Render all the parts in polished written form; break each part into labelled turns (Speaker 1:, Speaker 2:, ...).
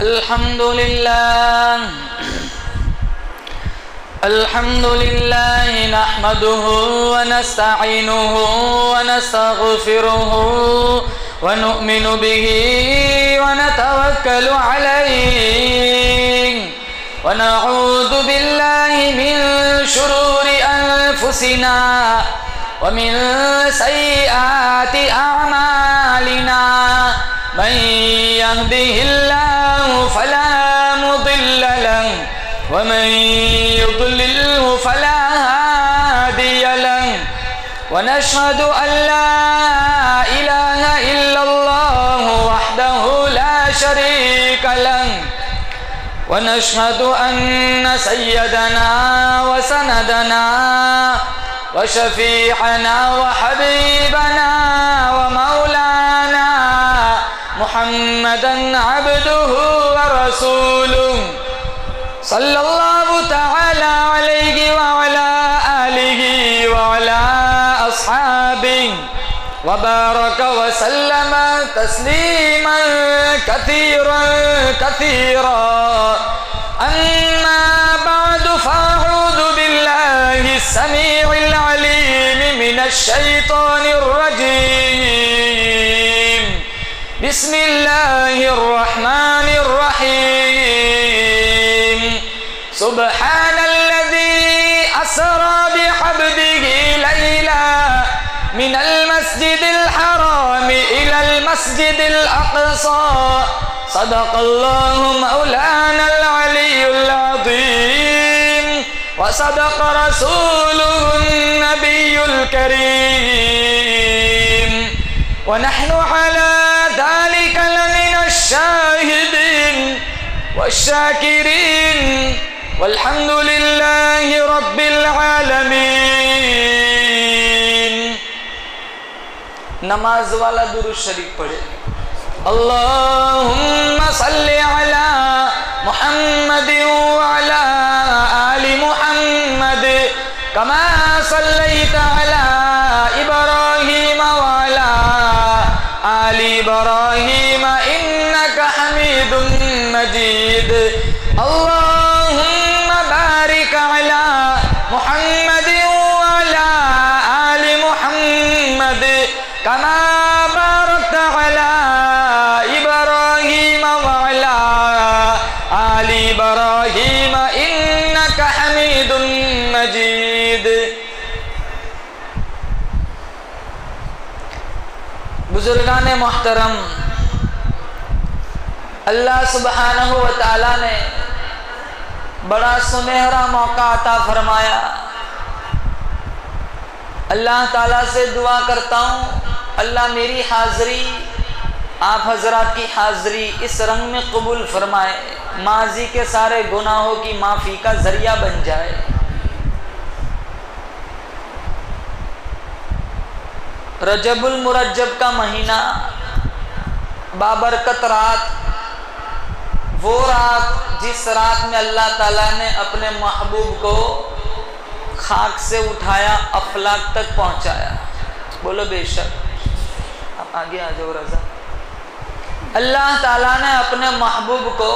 Speaker 1: अल्हम्दुलिल्लाह नहमदुहु व नस्तईनुहु व नस्तगफिरुहु व नुमिनु बिही व नतवक्कलु अलैहि व नऊज़ु बिल्लाहि मिन शुरूरि अनफुसिना व मिन सय्यिआति अअमालिना मन यहदिहिल्लाहु फला मुदिल्ल लहु व मन युद्लिल्हु फला हादिय लहु व नशहदु अल्ला इलाहा इल्लल्लाह वहदहु ला शरीक लहु व नशहदु अन्न सय्यदना व सनदना व शफीअना व हबीबना व मौलाना मुहम्मदन अब्दुहु व रसूलुहु सल्लल्लाहु तआला अलैहि व अला आलिहि व अला अस्हाबिहि व बारक व सल्लम तस्लीमन कसीरा अम्मा बअदु फअऊज़ु बिल्लाहि अस्समीइल अलीम मिनश शैतानिर रजीम बिस्मिल्लाहिर रहमानिर रहीम सुब्हानल्लज़ी अस्रा बिअब्दिही लैला मिनल मस्जिदिल हराम इलल मस्जिदिल अक़सा सदक़ल्लाहु मौलानल अलियुल अज़ीम व सदक़ रसूलुहुन नबियुल करीम व नहनु अला ज़ालिका लमिनश शाहिदीन वश्शाकिरीन वल्हम्दुलिल्लाहि रब्बिल आलमीन। नमाज वाला दुरूद शरीफ पढ़े। अल्लाहुम्मा सल्लि अला मुहम्मद व अला आलि मुहम्मद कमा सल्लैता अला इब्राहीम व अला आलि इब्राहीम इन्नका हमीदुम मजीद। अल्लाहुम्मा बारिक अला मुहम्मद व अला आलि मुहम्मद कमा बारकता अला इब्राहीम व अला आलि इब्राहीम इन्नका हमीदुम मजीद। बुजुर्गान मोहतरम, अल्लाह सुब्हानहु व तआला ने बड़ा सुनहरा मौका अता फरमाया। अल्लाह ताला से दुआ करता हूँ, अल्लाह मेरी हाज़री आप हजरात की हाज़री इस रंग में कबूल फरमाए, माजी के सारे गुनाहों की माफ़ी का ज़रिया बन जाए। रजबुल मुरज्जब का महीना, बाबरकत रात, वो रात जिस रात में अल्लाह ताला ने अपने महबूब को खाक से उठाया, अफलाक तक पहुंचाया। बोलो बेशक। आप आगे आ जाओ रजा। अल्लाह ताला ने अपने महबूब को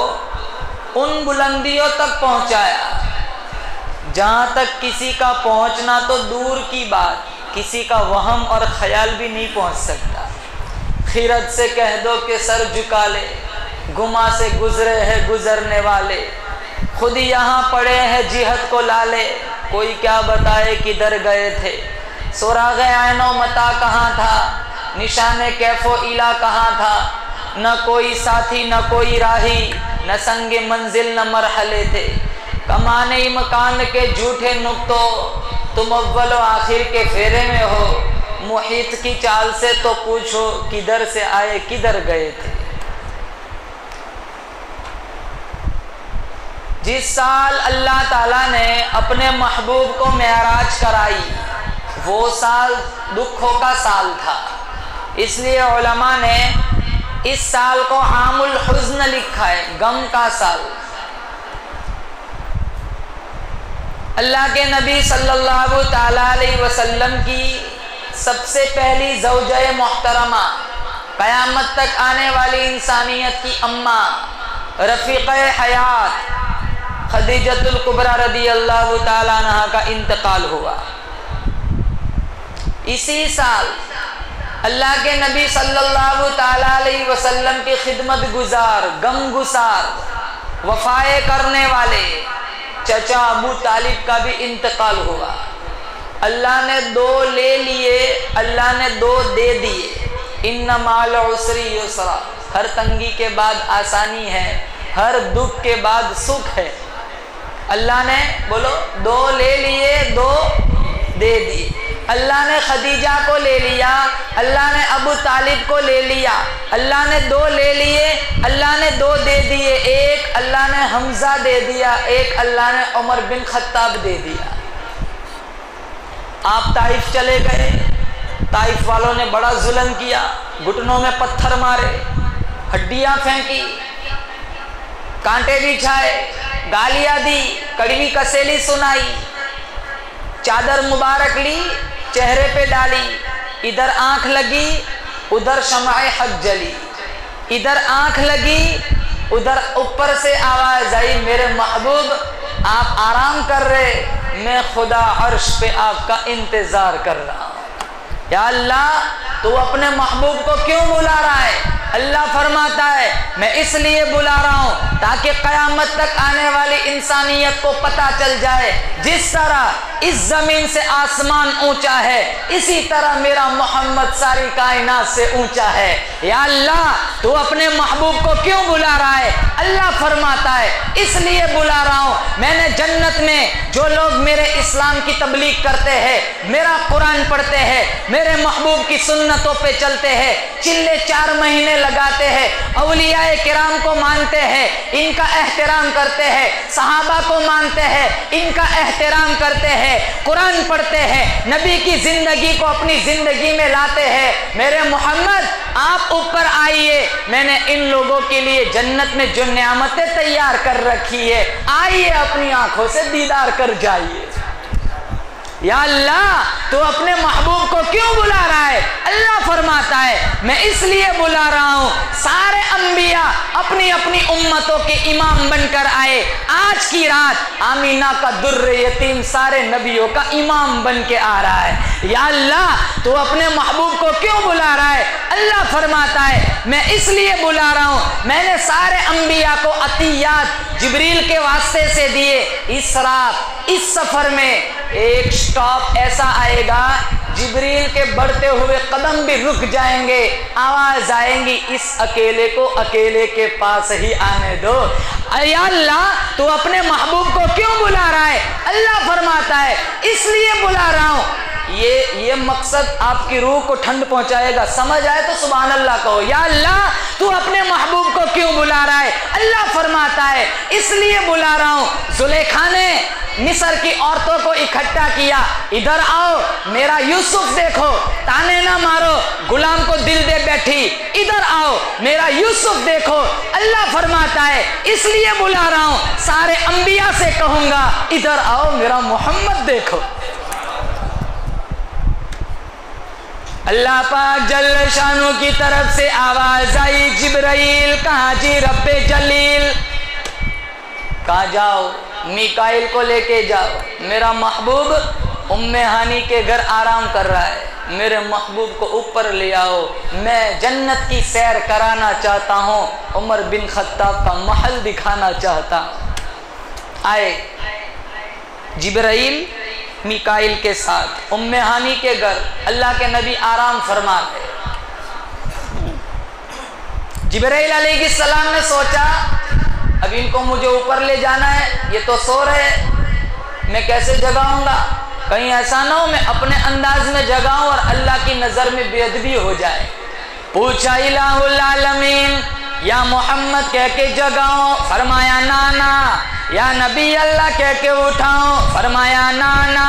Speaker 1: उन बुलंदियों तक पहुंचाया जहां तक किसी का पहुंचना तो दूर की बात, किसी का वहम और ख्याल भी नहीं पहुंच सकता। खिरत से कह दो कि सर झुका ले, गुमा से गुजरे हैं गुजरने वाले, खुद यहाँ पड़े हैं जिहद को लाले, कोई क्या बताए किधर गए थे। सुराग़े ऐनो मता कहाँ था, निशाने कैफो इला कहाँ था, न कोई साथी न कोई राही, न संगे मंजिल न मरहले थे। कमाने मकान के झूठे नुक्तो, तुम अव्वल व आखिर के फेरे में हो। मुहीत की चाल से तो पूछो किधर से आए किधर गए थे। जिस साल अल्लाह ताला ने अपने महबूब को मेराज कराई, वो साल दुखों का साल था। इसलिए उलमा ने इस साल को आमुल हुज़्न लिखा है, गम का साल। अल्लाह के नबी सल्लल्लाहु ताला अलैहि वसल्लम की सबसे पहली ज़ौजा मोहतरमा, क़यामत तक आने वाली इंसानियत की अम्मा, रफ़ीक़ हयात खदीजतुल कुबरा रदी अल्लाह ताला अन्हा का इंतकाल हुआ। इसी साल अल्लाह के नबी सल्लल्लाहु ताला अलैहि वसल्लम की खिदमत गुजार, गमगुसार, वफाए करने वाले चचा अबू तालिब का भी इंतकाल हुआ। अल्लाह ने दो ले लिए, अल्लाह ने दो दे दिए। इन्ना माल उसरी युसरा, हर तंगी के बाद आसानी है, हर दुख के बाद सुख है। अल्लाह ने बोलो दो ले लिए, दो दे दिए। अल्लाह ने खदीजा को ले लिया, अल्लाह ने अबू तालिब को ले लिया। अल्लाह ने दो ले लिए, अल्लाह ने दो दे दिए। एक अल्लाह ने हमजा दे दिया, एक अल्लाह ने उमर बिन खत्ताब दे दिया। आप ताइफ चले गए, ताइफ वालों ने बड़ा जुल्म किया, घुटनों में पत्थर मारे, हड्डियां फेंकी, कांटे बिछाए, गालियां दी, कड़वी कसेली सुनाई, चादर मुबारक ली, चेहरे पे डाली, इधर आंख लगी, उधर शमाए हक जली, इधर आंख लगी, उधर ऊपर से आवाज आई, मेरे महबूब आप आराम कर रहे, मैं खुदा अर्श पे आपका इंतजार कर रहा हूँ। या अल्लाह तू अपने महबूब को क्यों बुला रहा है? अल्लाह फरमाता है मैं इसलिए बुला रहा हूँ ताकि क़यामत तक आने वाली इंसानियत को पता चल जाए, जिस तरह इस जमीन से आसमान ऊंचा है, इसी तरह मेरा मोहम्मद सारी कायनात से ऊंचा है। या अल्लाह तू अपने महबूब को क्यों बुला रहा है? अल्लाह फरमाता है इसलिए बुला रहा हूँ, मैंने जन्नत में जो लोग मेरे इस्लाम की तबलीग करते हैं, मेरा कुरान पढ़ते हैं, मेरे महबूब की सुन्नतों पे चलते हैं, चिल्ले 4 महीने लगाते हैं, औलियाए किराम को मानते हैं, इनका एहतराम करते हैं, सहाबा को मानते हैं, इनका एहतराम करते हैं, कुरान पढ़ते हैं, नबी की जिंदगी को अपनी जिंदगी में लाते हैं, मेरे मोहम्मद आप ऊपर आइए, मैंने इन लोगों के लिए जन्नत में जो नियामतें तैयार कर रखी है, आइए अपनी आंखों से दीदार कर जाइए। या अल्लाह तू अपने महबूब को क्यों बुला रहा है? अल्लाह फरमाता है मैं इसलिए बुला रहा हूँ, सारे अंबिया अपनी अपनी उम्मतों के इमाम बनकर आए, आज की रात आमीना का दुर्र यतीम सारे नबियों का इमाम बन के आ रहा है। या अल्लाह तू अपने महबूब को क्यों बुला रहा है? अल्लाह फरमाता है मैं इसलिए बुला रहा हूँ, मैंने सारे अंबिया को अतियात जिब्रील के वास्ते से दिए। इस रात इस सफर में एक स्टॉप ऐसा आएगा, जिब्रील के बढ़ते हुए कदम भी रुक जाएंगे, आवाज आएंगी इस अकेले को अकेले के पास ही आने दो। या अल्लाह तू अपने महबूब को क्यों बुला रहा है? अल्लाह फरमाता है इसलिए बुला रहा हूँ, ये मकसद आपकी रूह को ठंड पहुंचाएगा, समझ आए तो सुभान अल्लाह कहो। या अल्लाह तू अपने महबूब को क्यों बुला रहा है? अल्लाह फरमाता है इसलिए बुला रहा हूँ, जुलेखा ने मिस्र की औरतों को इकट्ठा किया, इधर आओ मेरा यूसुफ देखो, ताने ना मारो, गुलाम को दिल दे बैठी, इधर आओ मेरा यूसुफ देखो। अल्लाह फरमाता है इसलिए बुला रहा हूँ, सारे अंबिया से कहूंगा इधर आओ मेरा मोहम्मद देखो। अल्लाह पाक जल्ल शानू की तरफ से आवाज आई, जिब्राइल कहाँ जी रब्बे जलील, कहाँ जाओ? मिकाइल को लेके जाओ, मेरा महबूब उम्मे हानी के घर आराम कर रहा है, मेरे महबूब को ऊपर ले आओ, मैं जन्नत की सैर कराना चाहता हूँ, उमर बिन खत्ताब का महल दिखाना चाहता हूँ। आए जिब्राइल मिकाइल के साथ उम्मे हानी के घर, अल्लाह के नबी आराम फरमा रहे। जिब्राइल अलैहिस्सलाम ने सोचा अब इनको मुझे ऊपर ले जाना है, ये तो सो रहे, मैं कैसे जगाऊंगा, कहीं ऐसा ना हो मैं अपने अंदाज में जगाऊं और अल्लाह की नज़र में बेअदबी हो जाए। पूछा इलाहुल आलमीन या मोहम्मद कह के जगाओ, फरमाया नाना। या नबी अल्लाह कह के उठाओ, फरमाया नाना।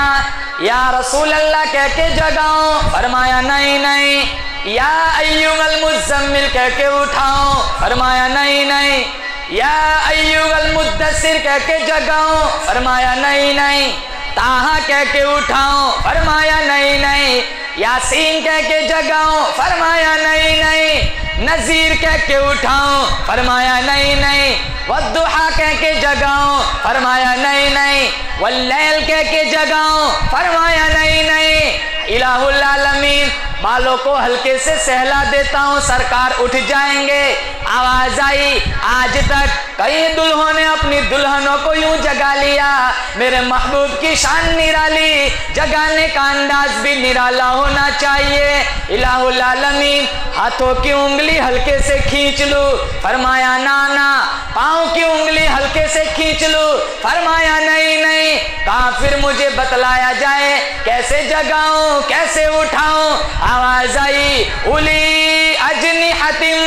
Speaker 1: या रसूल अल्लाह कह के जगाओ, फरमाया नहीं नहीं। या अय्युहल मुज़्ज़म्मिल कह के उठाओ, फरमाया नहीं नहीं। या अय्युहल मुद्दस्सिर कह के जगाओ, फरमाया नहीं नहीं। ताहा कह के उठाओ, फरमाया नहीं नहीं। यासीन कह के जगाओ, फरमाया नहीं नहीं। नजीर कह के उठाऊं, फरमाया नहीं नहीं। वद्दुहा कह के जगाऊं, फरमाया नहीं नहीं। वल्लैल कह के जगाऊं, फरमाया नहीं नहीं। इलाहुल आलमीन, बालों को हल्के से सहला देता हूँ, सरकार उठ जाएंगे। आवाज आई, आज तक कई दुल्हों ने अपनी दुल्हनों को यूं जगा लिया, मेरे महबूब की शान निराली, जगाने का अंदाज भी निराला होना चाहिए। इलाहुल आलमीन, हाथों की उंगली हल्के से खींच लूं, फरमाया ना ना। पाँव की उंगली हल्के से खींच लूं, फरमाया नहीं नहीं। कहा फिर मुझे बतलाया जाए कैसे जगाऊं, कैसे उठाऊं। आवाज आई, उली अजनिहतिम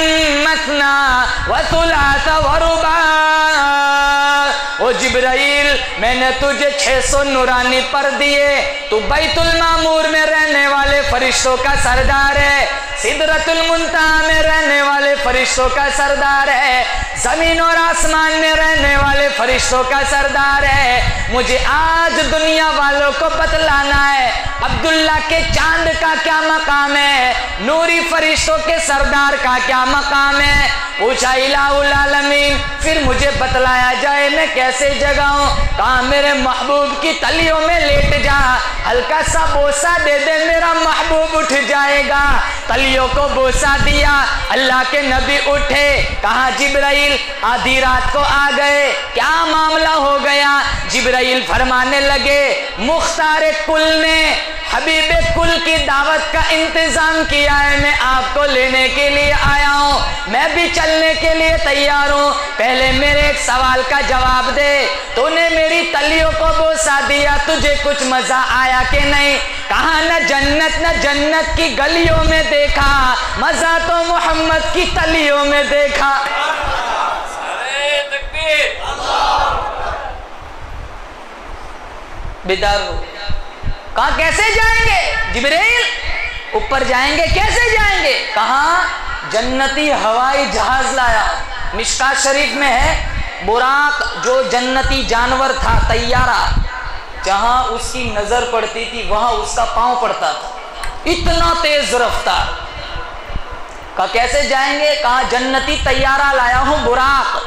Speaker 1: मसना व सुलास व रुबा। ओ जिब्राइल, मैंने तुझे 600 नूरानी पर दिए, तू बैतुल मामूर में रहने वाले फरिश्तों का सरदार है, सिदरतुल मुंतहा में रहने वाले फरिश्तों का सरदार है, जमीन और आसमान में रहने वाले फरिश्तों का सरदार है। मुझे आज दुनिया वालों को बतलाना है अब्दुल्ला के चांद का क्या मकाम है, नूरी फरिश्तों के सरदार का क्या मकाम है। पूछा इलाहुल आलमीन, फिर मुझे बतलाया जाए मैं कैसे जगाऊं। कहा मेरे महबूब की तलियों में लेट जा, हल्का सा बोसा दे दे, मेरा महबूब उठ जाएगा। तलियों को बोसा दिया, अल्लाह के नबी उठे। कहा जिब्राइल, आधी रात को आ गए, क्या मामला हो गया। जिब्राइल फरमाने लगे, मुख्तार कुल ने हबीब कुल की दावत का इंतजाम किया है, मैं आपको लेने के लिए आया हूँ, मैं भी चलने के लिए तैयार हूँ। पहले मेरे एक सवाल का जवाब दे, तूने मेरी तलियों को बोसा दिया, तुझे कुछ मजा आया कि नहीं। कहा न जन्नत की गलियों में देखा, मजा तो मोहम्मद की तलियों में देखा। बेदार हो, कहा कैसे जाएंगे जिब्राइल, ऊपर जाएंगे, कैसे जाएंगे। कहा जन्नती हवाई जहाज लाया। मिशकात शरीफ में है, बुराक जो जन्नती जानवर था, तैयारा, जहां उसकी नजर पड़ती थी वहां उसका पांव पड़ता था, इतना तेज रफ्तार। कहा कैसे जाएंगे। कहा जन्नती तैयारा लाया हूं, बुराक,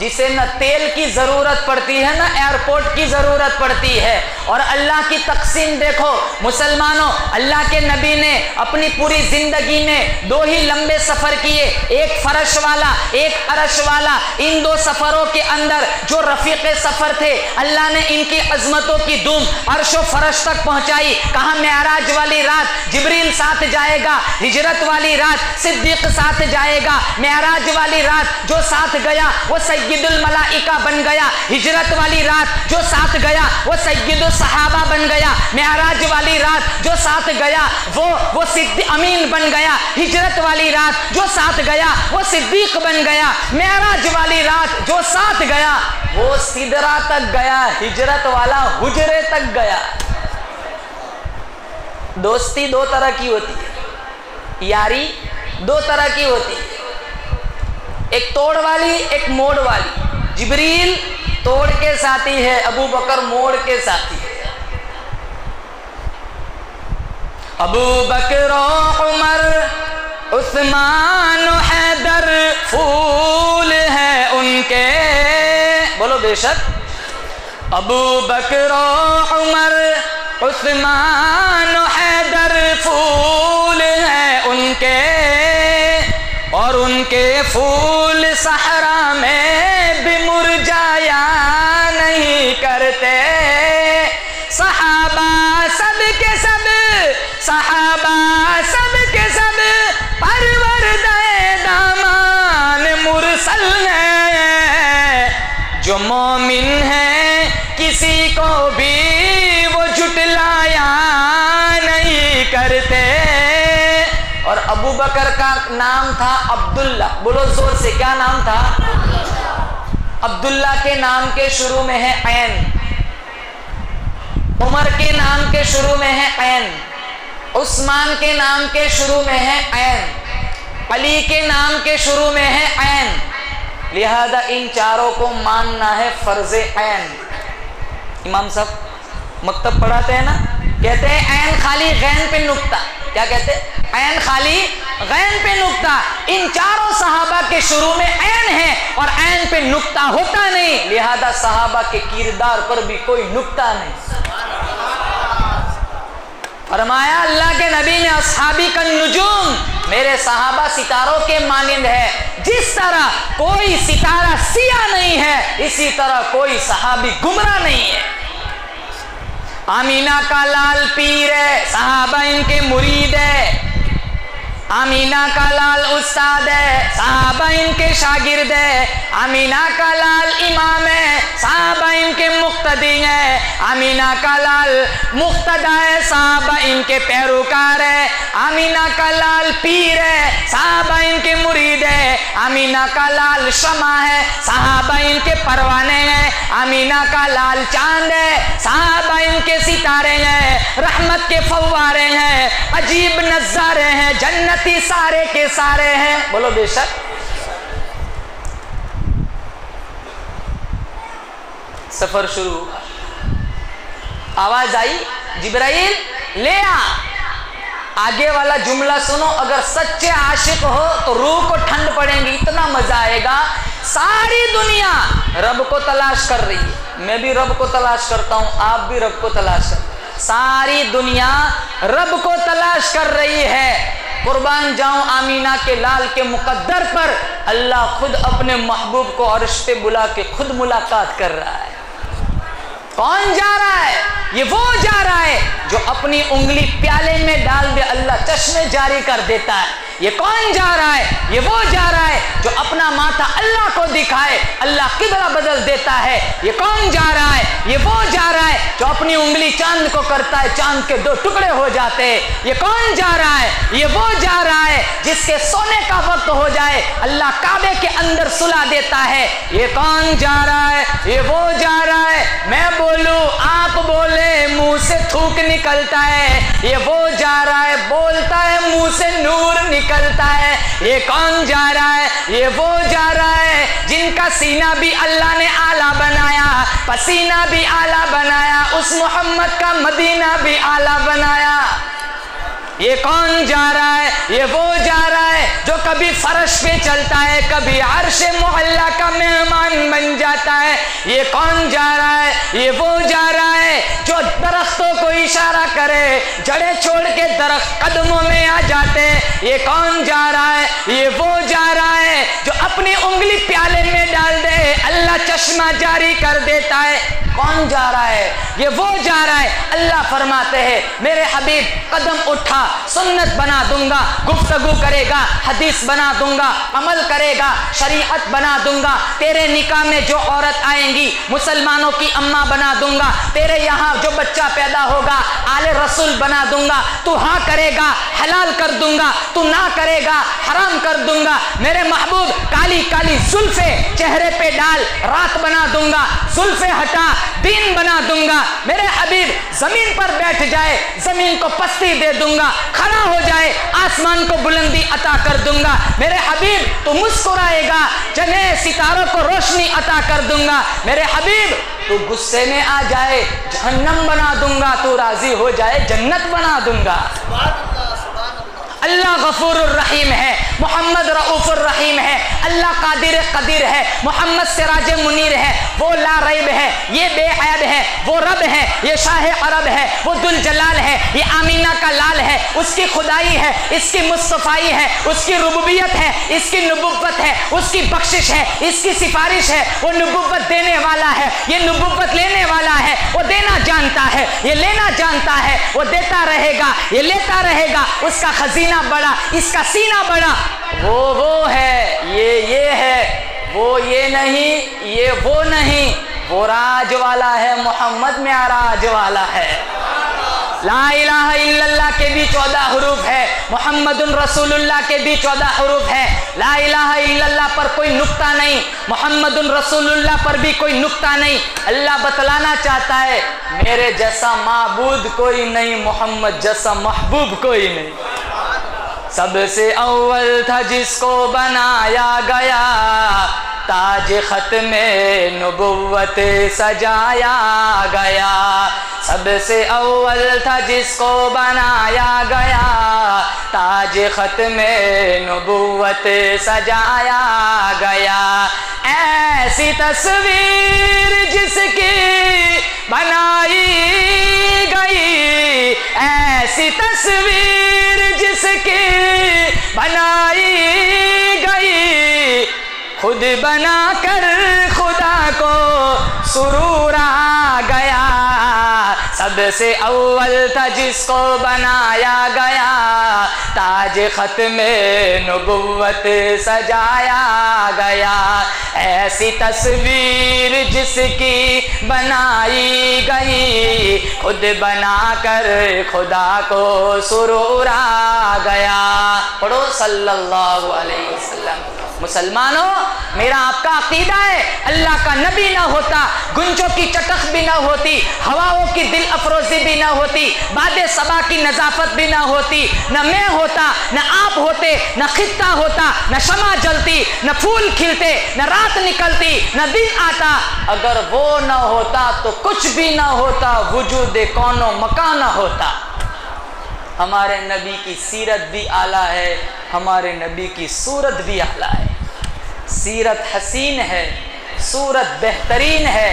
Speaker 1: जिसे न तेल की जरूरत पड़ती है न एयरपोर्ट की जरूरत पड़ती है। और अल्लाह की तकसीम देखो मुसलमानों, अल्लाह के नबी ने अपनी पूरी जिंदगी में 2 ही लंबे सफर किए, एक फरश वाला, एक अरश वाला। इन 2 सफरों के अंदर जो रफीके सफर थे, अल्लाह ने इनकी अजमतों की धूम अर्श व फरश तक पहुंचाई। कहा मेराज वाली रात जिब्रील साथ जाएगा, हिजरत वाली रात सिद्दीक साथ जाएगा। मेराज वाली रात जो साथ गया वो सैयदुल मलाइका बन गया, हिजरत वाली रात जो साथ गया वो सैयदुल सहाबा बन गया, मेराज वाली रात जो साथ गया वो सिद्दीक अमीन बन गया, हिजरत वाली रात जो साथ गया वो सिद्दीक बन गया, मेराज वाली रात जो साथ गया वो सिदरा तक गया, हिजरत वाला हुजरे तक गया। दोस्ती 2 तरह की होती है, यारी 2 तरह की होती है, एक तोड़ वाली, एक मोड़ वाली। जिब्रील तोड़ के साथी है, अबू बकर मोड़ के साथी है। अबू बकर उमर उस्मान हैदर फूल है उनके, बोलो बेशक। अबू बकर उमर उस्मान हैदर फूल है उनके, और उनके फूल सहरा में भी मुरझाया नहीं करते। सहाबा सब के सब, सहाबा सब के सब परवरदे दामान मुरसल है। जो मोमिन है किसी को भी वो झुटलाया नहीं करते। और अबू बकर का नाम था अब्दुल्ला, बोलो जोर से, क्या नाम था। अब्दुल्ला के नाम के शुरू में है ऐन, उमर के नाम के शुरू में है ऐन, उस्मान के नाम के शुरू में है ऐन, अली के नाम के शुरू में है ऐन। लिहाजा इन चारों को मानना है फर्ज ऐन। इमाम साहब मकतब पढ़ाते हैं ना, कहते हैं ऐन खाली गैन पे नुक्ता, क्या कहते? ऐन खाली, गैन पे नुक्ता। इन चारों सहाबा के शुरू में ऐन है और ऐन पे नुक्ता होता नहीं, लिहाजा सहाबा के किरदार पर भी कोई नुक्ता नहीं। फरमाया अल्लाह के नबी ने, अस्हाबी का नुजूम, मेरे सहाबा सितारों के मानिंद है। जिस तरह कोई सितारा सिया नहीं है, इसी तरह कोई सहाबी गुमराह नहीं है। आमीना का लाल पीर है, सहाबा इनके मुरीद है। आमीना का लाल उस्ताद है, सहाबा इनके शागिर्द है। आमीना का लाल इमाम है, सहाबा इनके मुक्तदी है। आमीना का लाल मुक्तदा है, सहाबा इनके पैरोकार है। आमीना का लाल पीर है, सहाबा इनके मुरीद है। आमीना का लाल शमा है, सहाबा इनके परवाने हैं। आमीना का लाल चांद है, सहाबा इनके सितारे हैं। रहमत के फव्वारे हैं, अजीब नजारे हैं, जन्नती सारे के सारे हैं। बोलो बेशक। सफर शुरू हुआ, आवाज आई, जिब्राइल ले आ। आगे वाला जुमला सुनो, अगर सच्चे आशिक हो तो रूह को ठंड पड़ेगी, इतना मजा आएगा। सारी दुनिया रब को तलाश कर रही है, मैं भी रब को तलाश करता हूं, आप भी रब को तलाश करते हैं। सारी दुनिया रब को तलाश कर रही है। कुर्बान जाऊं आमीना के लाल के मुकद्दर पर, अल्लाह खुद अपने महबूब को अर्श पे बुला के खुद मुलाकात कर रहा है। कौन जा रहा है? ये वो जा रहा है जो अपनी उंगली प्याले में डाल दे, अल्लाह चश्मे जारी कर देता है। ये कौन जा रहा है? ये वो जा रहा है जो अपना माथा अल्लाह को दिखाए, अल्लाह किबला बदल देता है। ये कौन जा रहा है? ये वो जा रहा है जो अपनी उंगली चांद को करता है, चांद के दो टुकड़े हो जाते हैं। ये कौन जा रहा है? ये वो जा रहा है जिसके सोने का वक्त हो जाए, अल्लाह काबे के अंदर सुला देता है। ये कौन जा रहा है? ये वो जा रहा है, मैं बोलूं आप बोले मुंह से थूक निकलता है। ये वो जा रहा है, बोलता है मुंह से नूर निकलता है। ये कौन जा रहा है? ये वो जा रहा है जिनका सीना भी अल्लाह ने आला बनाया, पसीना भी आला बनाया, उस मोहम्मद का मदीना भी आला बनाया। ये कौन जा रहा है? ये वो जा रहा है जो कभी फर्श पे चलता है, कभी अर्शे मोहल्ला का मेहमान बन जाता है। ये कौन जा रहा है? ये वो जा रहा है जो दरख्तों को इशारा करे, जड़ें छोड़ के दरख्त कदमों में आ जाते। ये कौन जा रहा है? ये वो जा रहा है जो अपनी उंगली प्याले में डाल दे, अल्लाह चश्मा जारी कर देता है। कौन जा रहा है? ये वो जा रहा है, अल्लाह फरमाते हैं मेरे हबीब कदम उठा, सुन्नत बना दूंगा, गुफ्तगू करेगा, हदीस बना दूंगा, अमल करेगा, शरीयत बना दूंगा। तेरे निकाह में जो औरत आएंगी मुसलमानों की अम्मा बना दूंगा। तेरे यहाँ जो बच्चा पैदा होगा आले रसूल बना दूंगा। तू हाँ करेगा हलाल कर दूंगा, तू ना करेगा हराम कर दूंगा। मेरे महबूब काली काली जुल्फे चेहरे पे डाल, रात बना दूंगा, जुल्फे हटा दिन बना दूंगा। मेरे हबीब जमीन पर बैठ जाए, जमीन को पस्ती दे दूंगा, खड़ा हो जाए, आसमान को बुलंदी अता कर दूंगा। मेरे हबीब तो मुस्कुराएगा, जने सितारों को रोशनी अता कर दूंगा। मेरे हबीब तू गुस्से में आ जाए, जहन्नम बना दूंगा, तू राजी हो जाए, जन्नत बना दूंगा। अल्लाह गफूरुर रहीम है, मोहम्मद रऊफुर रहीम है, अल्लाह कादिर कदीर है, मोहम्मद सिराज मुनीर है, वो ला रैब है, ये बेऐब है, वो रब है, ये शाह अरब है, वो दुल जलाल है, ये आमीना का लाल है, उसकी खुदाई है, इसकी मुस्तफ़ाई है, उसकी रुबूबियत है, इसकी नबुव्वत है, उसकी बख्शिश है, इसकी सिफारिश है। वो नबुव्वत देने वाला है, ये नबुव्वत लेने वाला है। वो देना जानता है, ये लेना जानता है, वो देता रहेगा, ये लेता रहेगा। उसका खजीना बड़ा, इसका सीना बड़ा। वो है, ये है, वो ये नहीं, ये वो नहीं, वो राज वाला है, मोहम्मद में आराज वाला है। ला इलाहा इल्लल्लाह के भी 14 हरूफ है, मोहम्मदुन रसूलुल्लाह के भी 14 हरूफ है। ला इलाहा इल्लल्लाह पर कोई नुक्ता नहीं, मोहम्मदुन रसूलुल्लाह पर भी कोई नुक्ता नहीं। अल्लाह बतलाना चाहता है मेरे जैसा माबूद कोई नहीं, मोहम्मद जैसा महबूब कोई नहीं। सबसे अव्वल था जिसको बनाया गया, ताज खत में नबुव्वत सजाया गया। सबसे अव्वल था जिसको बनाया गया, ताज खत्मे नबुव्वत सजाया गया। ऐसी तस्वीर जिसकी बनाई गई, ऐसी तस्वीर जिसकी बनाई गई, खुद बनाकर खुदा को सुरूर आ गया। सबसे अव्वल था जिसको बनाया गया, ताज खत्मे नबुव्वत सजाया गया। ऐसी तस्वीर जिसकी बनाई गई, खुद बनाकर खुदा को सुरूर आ गया। पढ़ो सल्लल्लाहु अलैहि वसल्लम। मुसलमानों, मेरा आपका अकीदा है, अल्लाह का नबी ना होता, गुंजों की चटक भी ना होती, हवाओं की दिल अफरोजी भी ना होती, बादे सबा की नजाफत भी ना होती, न मैं होता, न आप होते, न खित्ता होता, न शमा जलती, न फूल खिलते, न रात निकलती, न दिन आता। अगर वो ना होता तो कुछ भी ना होता, वजूद कौनो मकान ना होता। हमारे नबी की सीरत भी आला है, हमारे नबी की सूरत भी आला है। सीरत हसीन है, सूरत बेहतरीन है,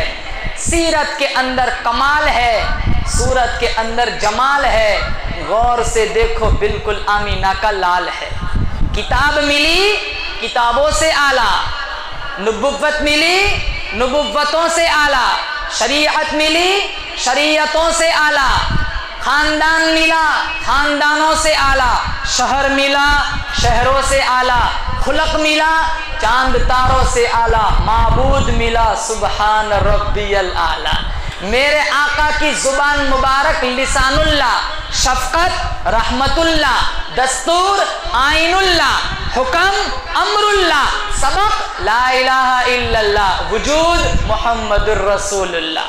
Speaker 1: सीरत के अंदर कमाल है, सूरत के अंदर जमाल है। गौर से देखो, बिल्कुल आमीना का लाल है। किताब मिली, किताबों से आला, नबुव्वत मिली, नबुव्वतों से आला, शरीयत मिली, शरीयतों से आला, खानदान मिला, खानदानों से आला, शहर मिला, शहरों से आला, खुलक मिला, चांद तारों से आला, माबूद मिला, सुबहान रब्बियल आला। मेरे आका की जुबान मुबारक लिसानुल्लाह, शफकत रहमतुल्लाह, दस्तूर आइनुल्लाह, हुक्म अमरुल्लाह, सबक ला इलाहा इल्लल्लाह, वजूद मुहम्मदुर रसूलुल्लाह।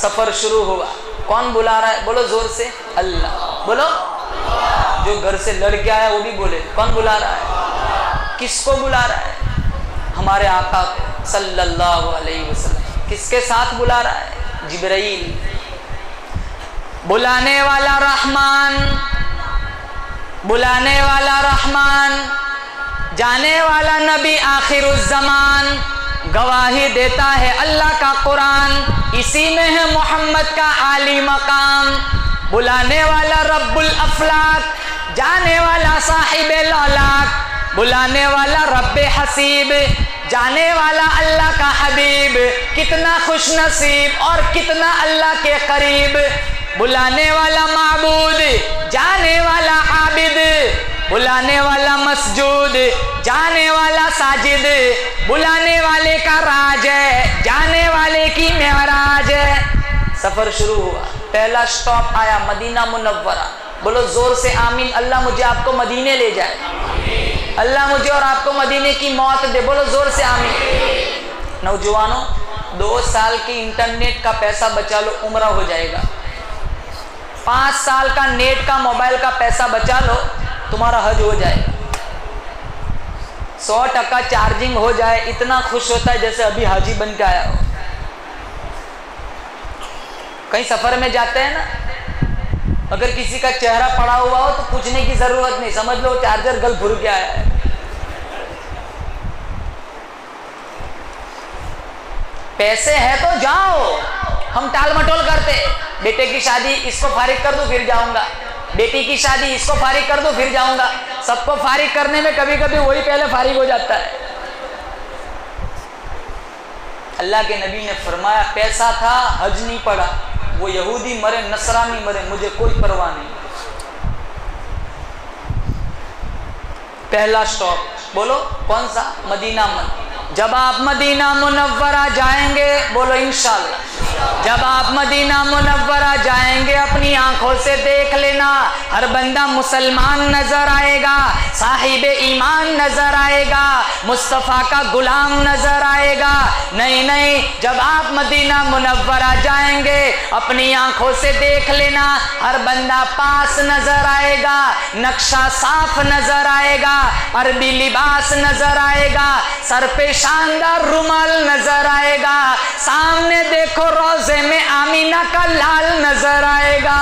Speaker 1: सफर शुरू हुआ। कौन बुला रहा है? बोलो जोर से, अल्लाह। बोलो, जो घर से लड़के आया वो भी बोले, कौन बुला रहा है? किसको बुला रहा है? हमारे आका सल्लल्लाहु अलैहि वसल्लम। किसके साथ बुला रहा है? जिब्राइल। बुलाने वाला रहमान, बुलाने वाला रहमान, जाने वाला नबी आखिरुज़्ज़मान। गवाही देता है अल्लाह का कुरान, इसी में है मोहम्मद का आली मकाम। बुलाने वाला रब्बुल अफलाक, जाने वाला साहिबे लौलाक, बुलाने वाला रब्बे हसीब, जाने वाला अल्लाह का हबीब। कितना खुश नसीब और कितना अल्लाह के करीब। बुलाने वाला माबूद, जाने वाला आबिद, बुलाने वाला मस्जूद, जाने वाला साजिद। बुलाने वाले का राज है, जाने वाले की मेहराज है। सफर शुरू हुआ, पहला स्टॉप आया मदीना मुनव्वरा। बोलो जोर से आमीन। अल्लाह मुझे आपको मदीने ले जाए, अल्लाह मुझे और आपको मदीने की मौत दे। बोलो जोर से आमीन। नौजवानों, 2 साल की इंटरनेट का पैसा बचा लो, उम्रा हो जाएगा। 5 साल का नेट का मोबाइल का पैसा बचा लो, तुम्हारा हज हो जाएगा। 100% चार्जिंग हो जाए, इतना खुश होता है जैसे अभी हाजी बन के आया हो। कहीं सफर में जाते हैं ना, अगर किसी का चेहरा पड़ा हुआ हो तो पूछने की जरूरत नहीं, समझ लो चार्जर गल भर के आया है। पैसे है तो जाओ, हम टाल मटोल करते। बेटे की शादी, इसको फारिग कर दूं फिर जाऊंगा, बेटी की शादी, इसको फारिग कर दूं फिर जाऊंगा। सबको फारिग करने में कभी कभी वही पहले फारिग हो जाता है। अल्लाह के नबी ने फरमाया, पैसा था हज नहीं पड़ा, वो यहूदी मरे नसरानी मरे, मुझे कोई परवाह नहीं। पहला स्टॉप बोलो कौन सा? मदीना मन। जब आप मदीना मुनव्वरा जाएंगे, बोलो इंशाअल्लाह, जब आप मदीना मुनव्वरा जाएंगे अपनी आंखों से देख लेना, हर बंदा मुसलमान नजर आएगा, साहिब ईमान नजर आएगा, मुस्तफ़ा का गुलाम नजर आएगा। नहीं नहीं, जब आप मदीना मुनव्वरा जाएंगे अपनी आंखों से देख लेना, हर बंदा पास नजर आएगा, नक्शा साफ नजर आएगा, अरबी लिबास नजर आएगा, सर पे शानदार रुमाल नजर आएगा, सामने देखो रोजे में आमीना का लाल नजर आएगा।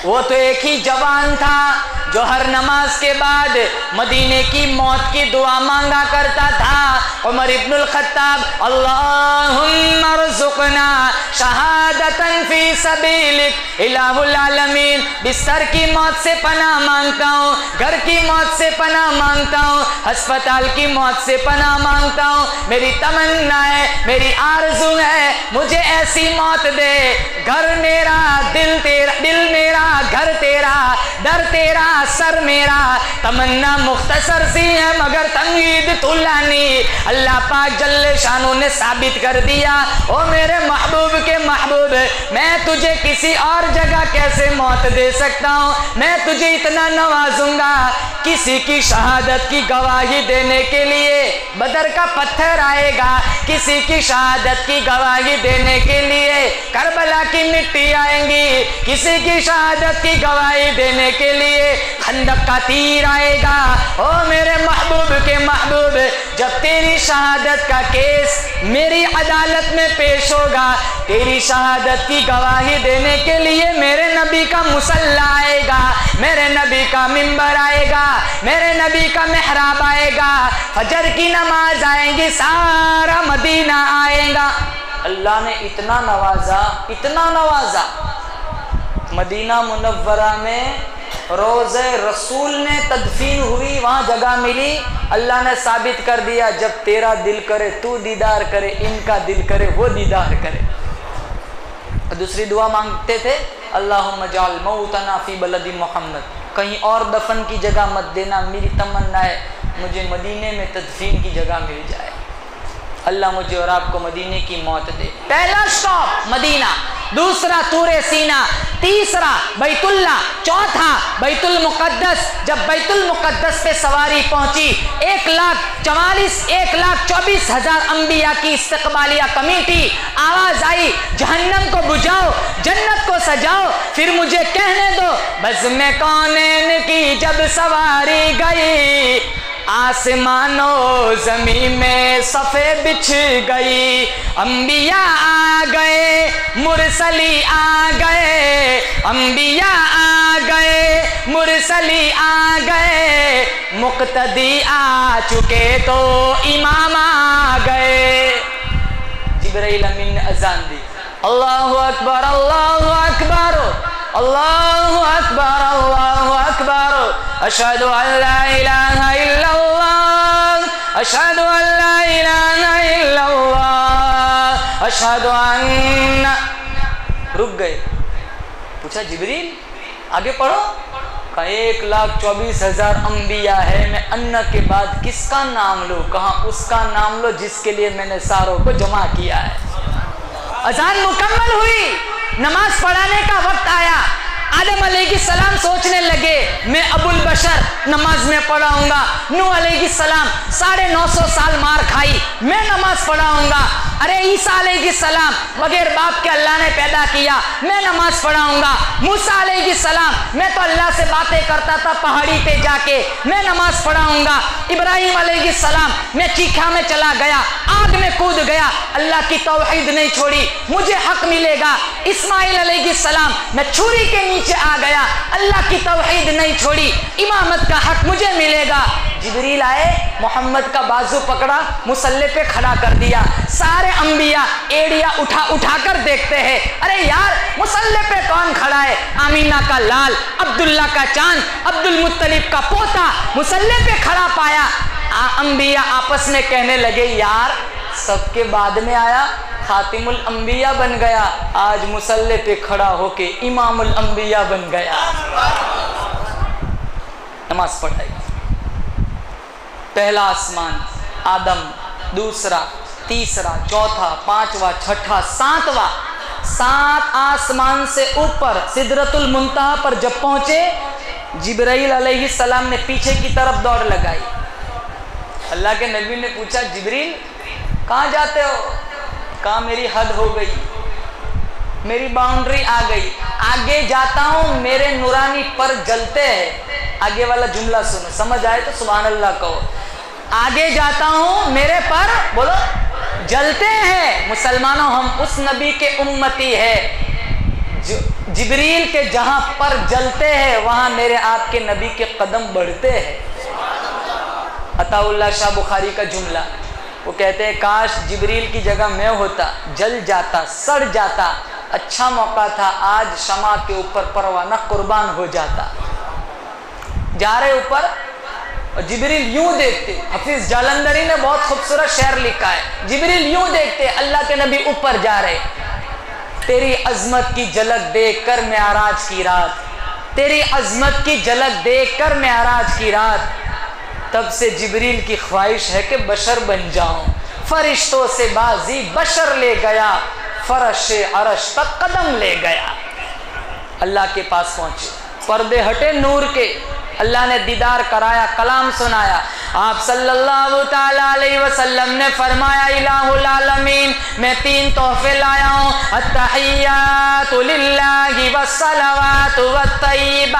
Speaker 1: वो तो एक ही जवान था जो हर नमाज के बाद मदीने की मौत की दुआ मांगा करता था। उमर इब्नुल खत्ताब, अल्लाहुम्मा रज़ुक़ना शहादतन फी सबीलिक इलाहुल आलमीन, बिस्तर की मौत से पनाह मांगता हूँ, घर की मौत से पनाह मांगता हूँ, अस्पताल की मौत से पनाह मांगता हूँ। मेरी तमन्ना है, मेरी आरज़ू है, मुझे ऐसी मौत दे, घर मेरा, दिल तेरा, दिल मेरा, घर तेरा, दर तेरा, सर मेरा। तमन्ना मुख्तसर सी है मगर तंगीद तुलानी। अल्लाह पाक जल्ले शानू ने साबित कर दिया, ओ मेरे महबूब के महबूब, मैं तुझे किसी और जगह कैसे मौत दे सकता हूँ। मैं तुझे इतना नवाजूंगा, किसी की शहादत की गवाही देने के लिए बदर का पत्थर आएगा, किसी की शहादत की गवाही देने के लिए करबला की मिट्टी आएंगी, किसी की शहादत की गवाही देने के लिए खंदक का तीर आएगा। ओ मेरे महबूब के महबूब, जब तेरी शहादत का केस मेरी अदालत में पेश होगा, तेरी शहादत की गवाही देने के लिए मेरे नबी का मुसल्ला आएगा, मेरे नबी का मिंबर आएगा, मेरे नबी का मेहराब आएगा, फजर की नमाज आएंगी, सारा मदीना आएगा। अल्लाह ने इतना नवाजा, इतना नवाजा। मदीना मुनव्वरा में रोज़े रसूल ने तदफीन हुई, वहाँ जगह मिली। अल्लाह ने साबित कर दिया, जब तेरा दिल करे तू दीदार करे, इनका दिल करे वो दीदार करे। दूसरी दुआ मांगते थे, अल्लाहुम्मा जाल मौतना फी बलदी मोहम्मद, कहीं और दफन की जगह मत देना, मेरी तमन्ना है मुझे मदीने में तदफीन की जगह मिल जाए। अल्लाह मुझे और आपको मदीने की मौत दे। पहला स्टॉप मदीना, दूसरा तूरे सीना, तीसरा बैतुल्ला, चौथा बैतुल मुकद्दस। जब बैतुल मुकद्दस पे सवारी पहुंची, 1,24,000 अंबिया की इस्तकबालिया कमेटी, आवाज आई, जहन्नम को बुझाओ, जन्नत को सजाओ, फिर मुझे कहने दो। बज़्म कौनैन की जब सवारी गई, आसमानो ज़मीन में सफ़े बिछ गई, अंबिया आ गए, मुरसली आ गए, अंबिया आ गए, मुरसली आ गए, मुक्तदी आ चुके तो इमाम आ गए। जिब्राइल अमीन ने अज़ान दी, अल्लाहु अकबर, अल्लाहु अकबर, अल्लाहु अकबर, अल्लाहु अकबर, अशहदु अल्ला इलाहा इल्लल्लाह, अशहदु अल्ला इलाहा इल्लल्लाह, अशहदु अन्ना। रुक गए, पूछा जिब्रील आगे पढ़ो। कहा 1,24,000 अंबिया है, मैं अन्ना के बाद किसका नाम लूँ? कहा उसका नाम लो जिसके लिए मैंने सारों को जमा किया है। अज़ान मुकम्मल हुई, नमाज पढ़ाने का वक्त आया। आदम अलैहिस्सलाम सोचने लगे, मैं अबुल बशर नमाज में पढ़ाऊंगा। नूह अलैहिस्सलाम 950 साल मार खाई, मैं नमाज पढ़ाऊंगा। अरे ईसा अलैहिस्सलाम बगैर बाप के अल्लाह ने पैदा किया, मैं नमाज पढ़ाऊंगा। मूसा अलैहिस्सलाम, मैं तो अल्लाह से बातें करता था पहाड़ी पे जाके, मैं नमाज पढ़ाऊंगा। इब्राहिम अलैहिस्सलाम, मैं चीखा में चला गया, आग में कूद गया, अल्लाह की तौहीद नहीं छोड़ी, मुझे हक मिलेगा। इस्माइल अलैहिस्सलाम, मैं छुरी के नीचे आ गया, अल्लाह की तौहीद नहीं छोड़ी, इमामत का हक मुझे मिलेगा। जिब्रील आए, मोहम्मद का बाजू पकड़ा, मुसल्ले पे खड़ा कर दिया। सारे अंबिया एड़िया उठा उठा कर देखते हैं, अरे यार मुसल्ले पे कौन खड़ा है? आमीना का लाल, अब्दुल्ला का चांद, अब्दुल मुत्तलिब का पोता मुसल्ले पे खड़ा पाया। अंबिया आपस में कहने लगे, यार सबके बाद में आया, खातिमुल अंबिया बन गया, आज मुसल्ले पे खड़ा होके इमामुल अंबिया बन गया। नमाज पढ़ाई, पहला आसमान आदम, दूसरा, तीसरा, चौथा, पांचवा, छठा, सातवां, 7 आसमान से ऊपर सिदरतुल मुंतहा पर जब पहुंचे, जिब्राइल अलैहिस्सलाम ने पीछे की तरफ दौड़ लगाई। अल्लाह के नबी ने पूछा, जिब्रील कहाँ जाते हो? कहाँ मेरी हद हो गई, मेरी बाउंड्री आ गई, आगे जाता हूँ मेरे नूरानी पर जलते हैं। आगे वाला जुमला सुनो, समझ आए तो सुभान अल्लाह कहो। आगे जाता हूं, मेरे पर बोलो जलते हैं। मुसलमानों, हम उस नबी के उम्मती है जो जिब्रील के जहां पर जलते हैं वहां मेरे आपके नबी के कदम बढ़ते हैं। अताउल्लाह शाह बुखारी का जुमला, वो कहते हैं काश जिब्रील की जगह मैं होता, जल जाता, सड़ जाता, अच्छा मौका था आज शमा के ऊपर परवाना कुर्बान हो जाता। जा रहे ऊपर और जिब्रील यूं देखते, हफीज जालंधरी ने बहुत खूबसूरत शेर लिखा है, जिब्रील यूं देखते अल्लाह के नबी ऊपर जा रहे, तेरी अजमत की झलक देख कर मेराज की रात, तेरी अजमत की झलक देख कर मेराज की रात, तब से जिब्रील की ख्वाहिश है कि बशर बन जाऊं, फरिश्तों से बाजी बशर ले गया, फरश अरश तक कदम ले गया। अल्लाह के पास पहुंचे, पर्दे हटे नूर के, अल्लाह ने दीदार कराया, कलाम सुनाया। आप सल्लल्लाहु ताला अलैहि वसल्लम ने फरमाया इलाहुल आलमीन, मैं 3 तोहफे लाया हूँ, अत्तहियातु लिल्लाहि वस्सलावातु वत्तय्यिबात।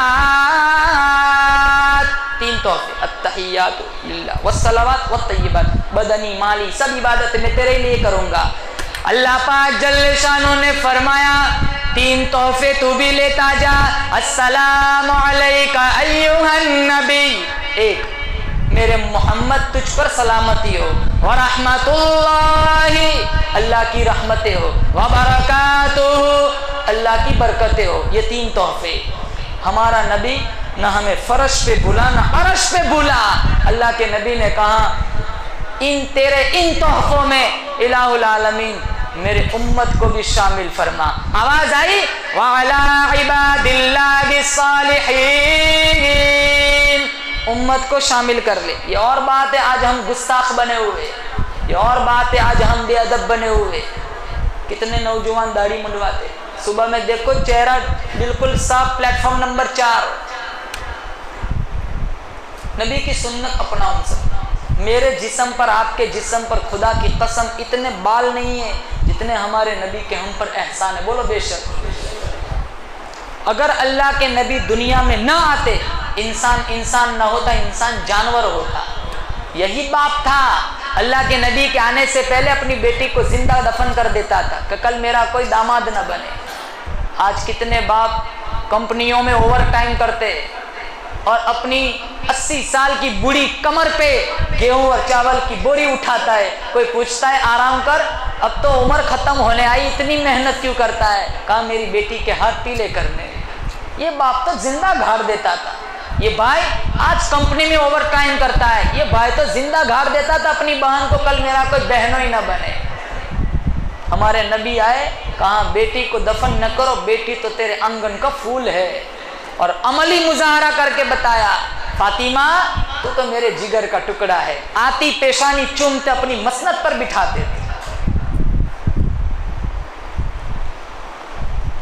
Speaker 1: 3 तोहफे, अत्तहियातु लिल्लाह वस्सलावात वत्तय्यिबात, बदनी माली सब इबादत मैं तेरे लिए करूँगा। अल्लाह पाक जल्ल शानो ने फरमाया 3 तोहफे तू भी लेता जा, अस्सलामु अलैका अय्युहन नबी, एक मेरे मोहम्मद तुझ पर सलामती हो, व रहमतुल्लाहि अल्लाह की रहमतें हो, व बरकातुहु अल्लाह की बरकतें हो। ये 3 तोहफे। हमारा नबी न हमें फर्श पे भूला न अर्श पे भूला। अल्लाह के नबी ने कहा इन तेरे इन तोहफों में इलाहुल आलमीन मेरे उम्मत को भी शामिल फरमा। आवाज आई, वाला इबादिल्लाहि सालिहीन, उम्मत को शामिल कर ले। ये और बात है आज हम गुस्ताख बने हुए, ये और बात है आज हम बेअदब बने हुए। कितने नौजवान दाढ़ी मुंडवाते, सुबह में देखो चेहरा बिल्कुल साफ, प्लेटफॉर्म नंबर 4। नबी की सुन्नत अपनाओ सब। मेरे जिस्म पर, आपके जिस्म पर खुदा की कसम इतने बाल नहीं है जितने हमारे नबी के हम पर एहसान है। बोलो बेशक। अगर अल्लाह के नबी दुनिया में ना आते, इंसान ना होता, इंसान जानवर होता। यही बाप था, अल्लाह के नबी के आने से पहले अपनी बेटी को जिंदा दफन कर देता था कि कल मेरा कोई दामाद ना बने। आज कितने बाप कंपनियों में ओवर टाइम करते और अपनी 80 साल की बूढ़ी कमर पे गेहूं और चावल की बोरी उठाता है। कोई पूछता है आराम कर, अब तो उम्र खत्म होने आई, इतनी मेहनत क्यों करता है? कहा मेरी बेटी के हाथ पीले करने। ये बाप तो जिंदा गाड़ देता था। ये भाई आज कंपनी में ओवर टाइम करता है, ये भाई तो जिंदा गाड़ देता था अपनी बहन को, कल मेरा कोई बहनों ही ना बने। हमारे नबी आए, कहा बेटी को दफन न करो, बेटी तो तेरे आंगन का फूल है। और अमली मुजाहरा करके बताया, फातिमा तू तो मेरे जिगर का टुकड़ा है। आती पेशानी चूमते अपनी मसनद पर बिठाते थे।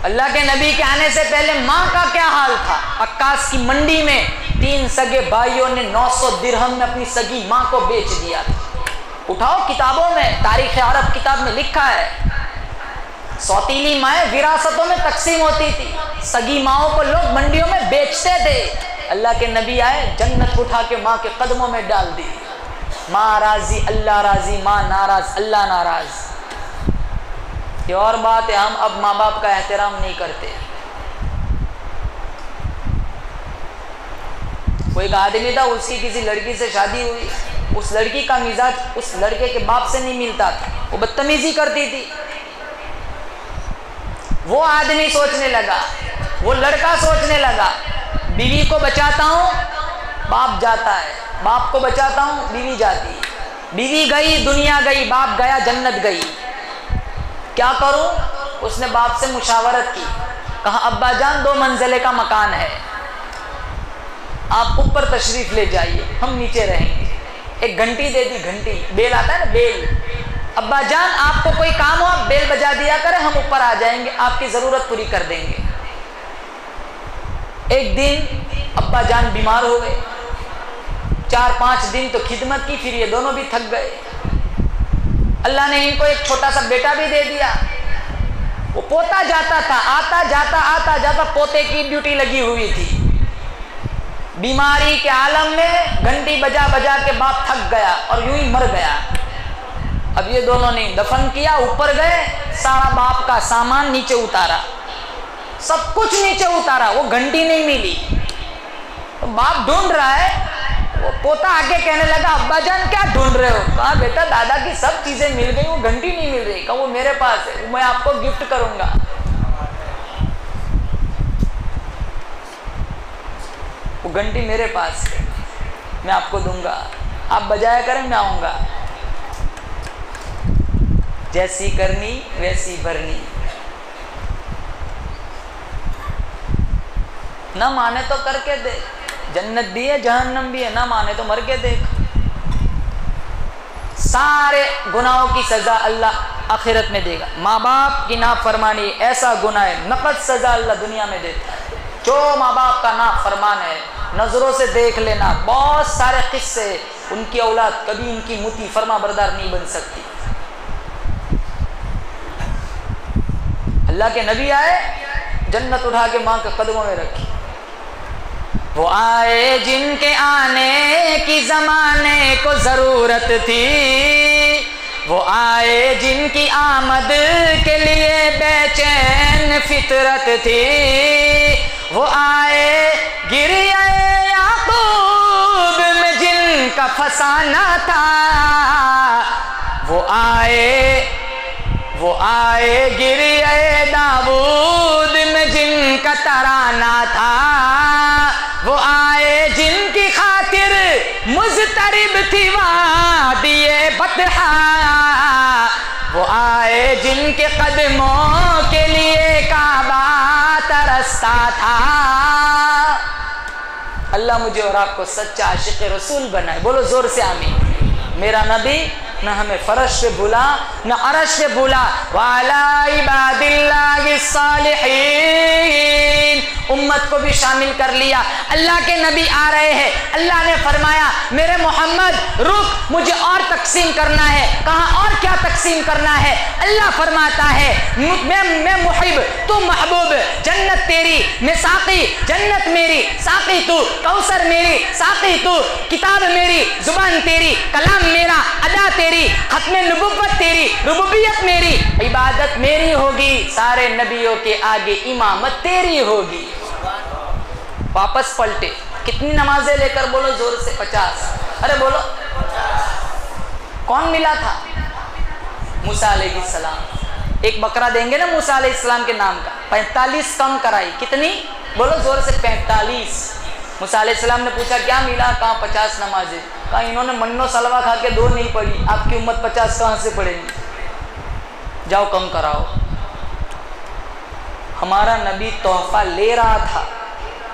Speaker 1: अल्लाह के नबी के आने से पहले माँ का क्या हाल था? अक्कास की मंडी में 3 सगे भाइयों ने 900 दिरहम में अपनी सगी माँ को बेच दिया था। उठाओ किताबों में, तारीख अरब किताब में लिखा है, सौतीली माएँ विरासतों में तकसीम होती थी, सगी माओं को लोग मंडियों में बेचते थे। अल्लाह के नबी आए, जन्नत उठा के माँ के कदमों में डाल दी। माँ राजी अल्लाह राजी, माँ नाराज अल्लाह नाराज। ये और बात है, हम अब माँ बाप का एहतराम नहीं करते। कोई एक आदमी था, उसकी किसी लड़की से शादी हुई, उस लड़की का मिजाज उस लड़के के बाप से नहीं मिलता था, वो बदतमीजी करती थी। वो आदमी सोचने लगा, वो लड़का सोचने लगा, बीवी को बचाता हूँ बाप जाता है, बाप को बचाता हूँ बीवी जाती है। बीवी गई दुनिया गई, बाप गया जन्नत गई। क्या करूं? उसने बाप से मुशावरत की, कहा अब्बा जान 2 मंजिले का मकान है, आप ऊपर तशरीफ ले जाइए, हम नीचे रहेंगे। एक घंटी दे दी, घंटी बेल आता है ना, बेल। अब्बा जान आपको कोई काम हो आप बेल बजा दिया करें, हम ऊपर आ जाएंगे, आपकी जरूरत पूरी कर देंगे। एक दिन अब्बा जान बीमार हो गए, 4-5 दिन तो खिदमत की, फिर ये दोनों भी थक गए। अल्लाह ने इनको एक छोटा सा बेटा भी दे दिया। वो पोता जाता था, आता जाता पोते की ड्यूटी लगी हुई थी। बीमारी के आलम में घंटी बजा बजा के बाप थक गया और यूं ही मर गया। अब ये दोनों ने दफन किया, ऊपर गए, सारा बाप का सामान नीचे उतारा, सब कुछ नीचे उतारा, वो घंटी नहीं मिली। तो बाप ढूंढ रहा है, वो पोता आके कहने लगा अब्बा जान क्या ढूंढ रहे हो? कहा बेटा दादा की सब चीजें मिल गई, वो घंटी नहीं मिल रही। कहा वो मेरे पास है, वो मैं आपको गिफ्ट करूंगा। वो घंटी मेरे पास है, मैं आपको दूंगा, आप बजाया करें, मैं आऊंगा। जैसी करनी वैसी भरनी, ना माने तो करके दे, जन्नत भी है जहन्नम भी है, ना माने तो मर के देख। सारे गुनाहों की सजा अल्लाह आखिरत में देगा। माँ बाप की नाफरमानी ऐसा गुनाह है, नकद सजा अल्लाह दुनिया में देता है। जो माँ बाप का नाफरमान है, नजरों से देख लेना, बहुत सारे किस्से, उनकी औलाद कभी उनकी मुती फरमा बरदार नहीं बन सकती। अल्लाह के नबी आए, जन्नत उठा के माँ के कदमों में रखी। वो आए जिनके आने की जमाने को जरूरत थी, वो आए जिनकी आमद के लिए बेचैन फितरत थी, वो आए गिरे याकूब में जिनका फसाना था, वो आए गिरे दाऊद में जिनका तराना था, वो आए जिनकी खातिर मुज़तरिब थी वादिए बतहा, वो आए जिनके कदमों के लिए काबा तरसता था। अल्लाह मुझे और आपको सच्चा आशिक रसूल बनाए। बोलो जोर से आमीन। मेरा नबी न हमें फरश पे भूला न अरश पे भूला। वाला इबादिल्लाहि सालिहीन, उम्मत को भी शामिल कर लिया। अल्लाह के नबी आ रहे हैं, अल्लाह ने फरमाया मेरे मोहम्मद रुक, मुझे और तकसीम करना है। कहा और क्या तकसीम करना है? अल्लाह फरमाता है मैं मुहिब तू महबूब, जन्नत तेरी मैं साकी, जन्नत मेरी साकी तू, कौसर मेरी साकी तू, किताब मेरी, जुबान तेरी, कलाम मेरा, अदा तेरी, खत्मे नबुव्वत तेरी, रुबूबियत मेरी, इबादत मेरी होगी, सारे नबियों के आगे इमामत तेरी होगी। वापस पलटे, कितनी नमाजें लेकर? बोलो जोर से 50। अरे बोलो, कौन मिला था? मूसा अलैहिस्सलाम। एक बकरा देंगे ना मूसा अलैहिस्सलाम के नाम का, 45 कम कराई। कितनी? बोलो जोर से 45। मूसा अलैहिस्सलाम ने पूछा क्या मिला? कहा 50 नमाजें। कहा इन्होंने मन्नो सलवा खा के 2 नहीं पढ़ी, आपकी उम्मत 50 कहाँ से पढ़ेगी? जाओ कम कराओ। हमारा नबी तोहफा ले रहा था,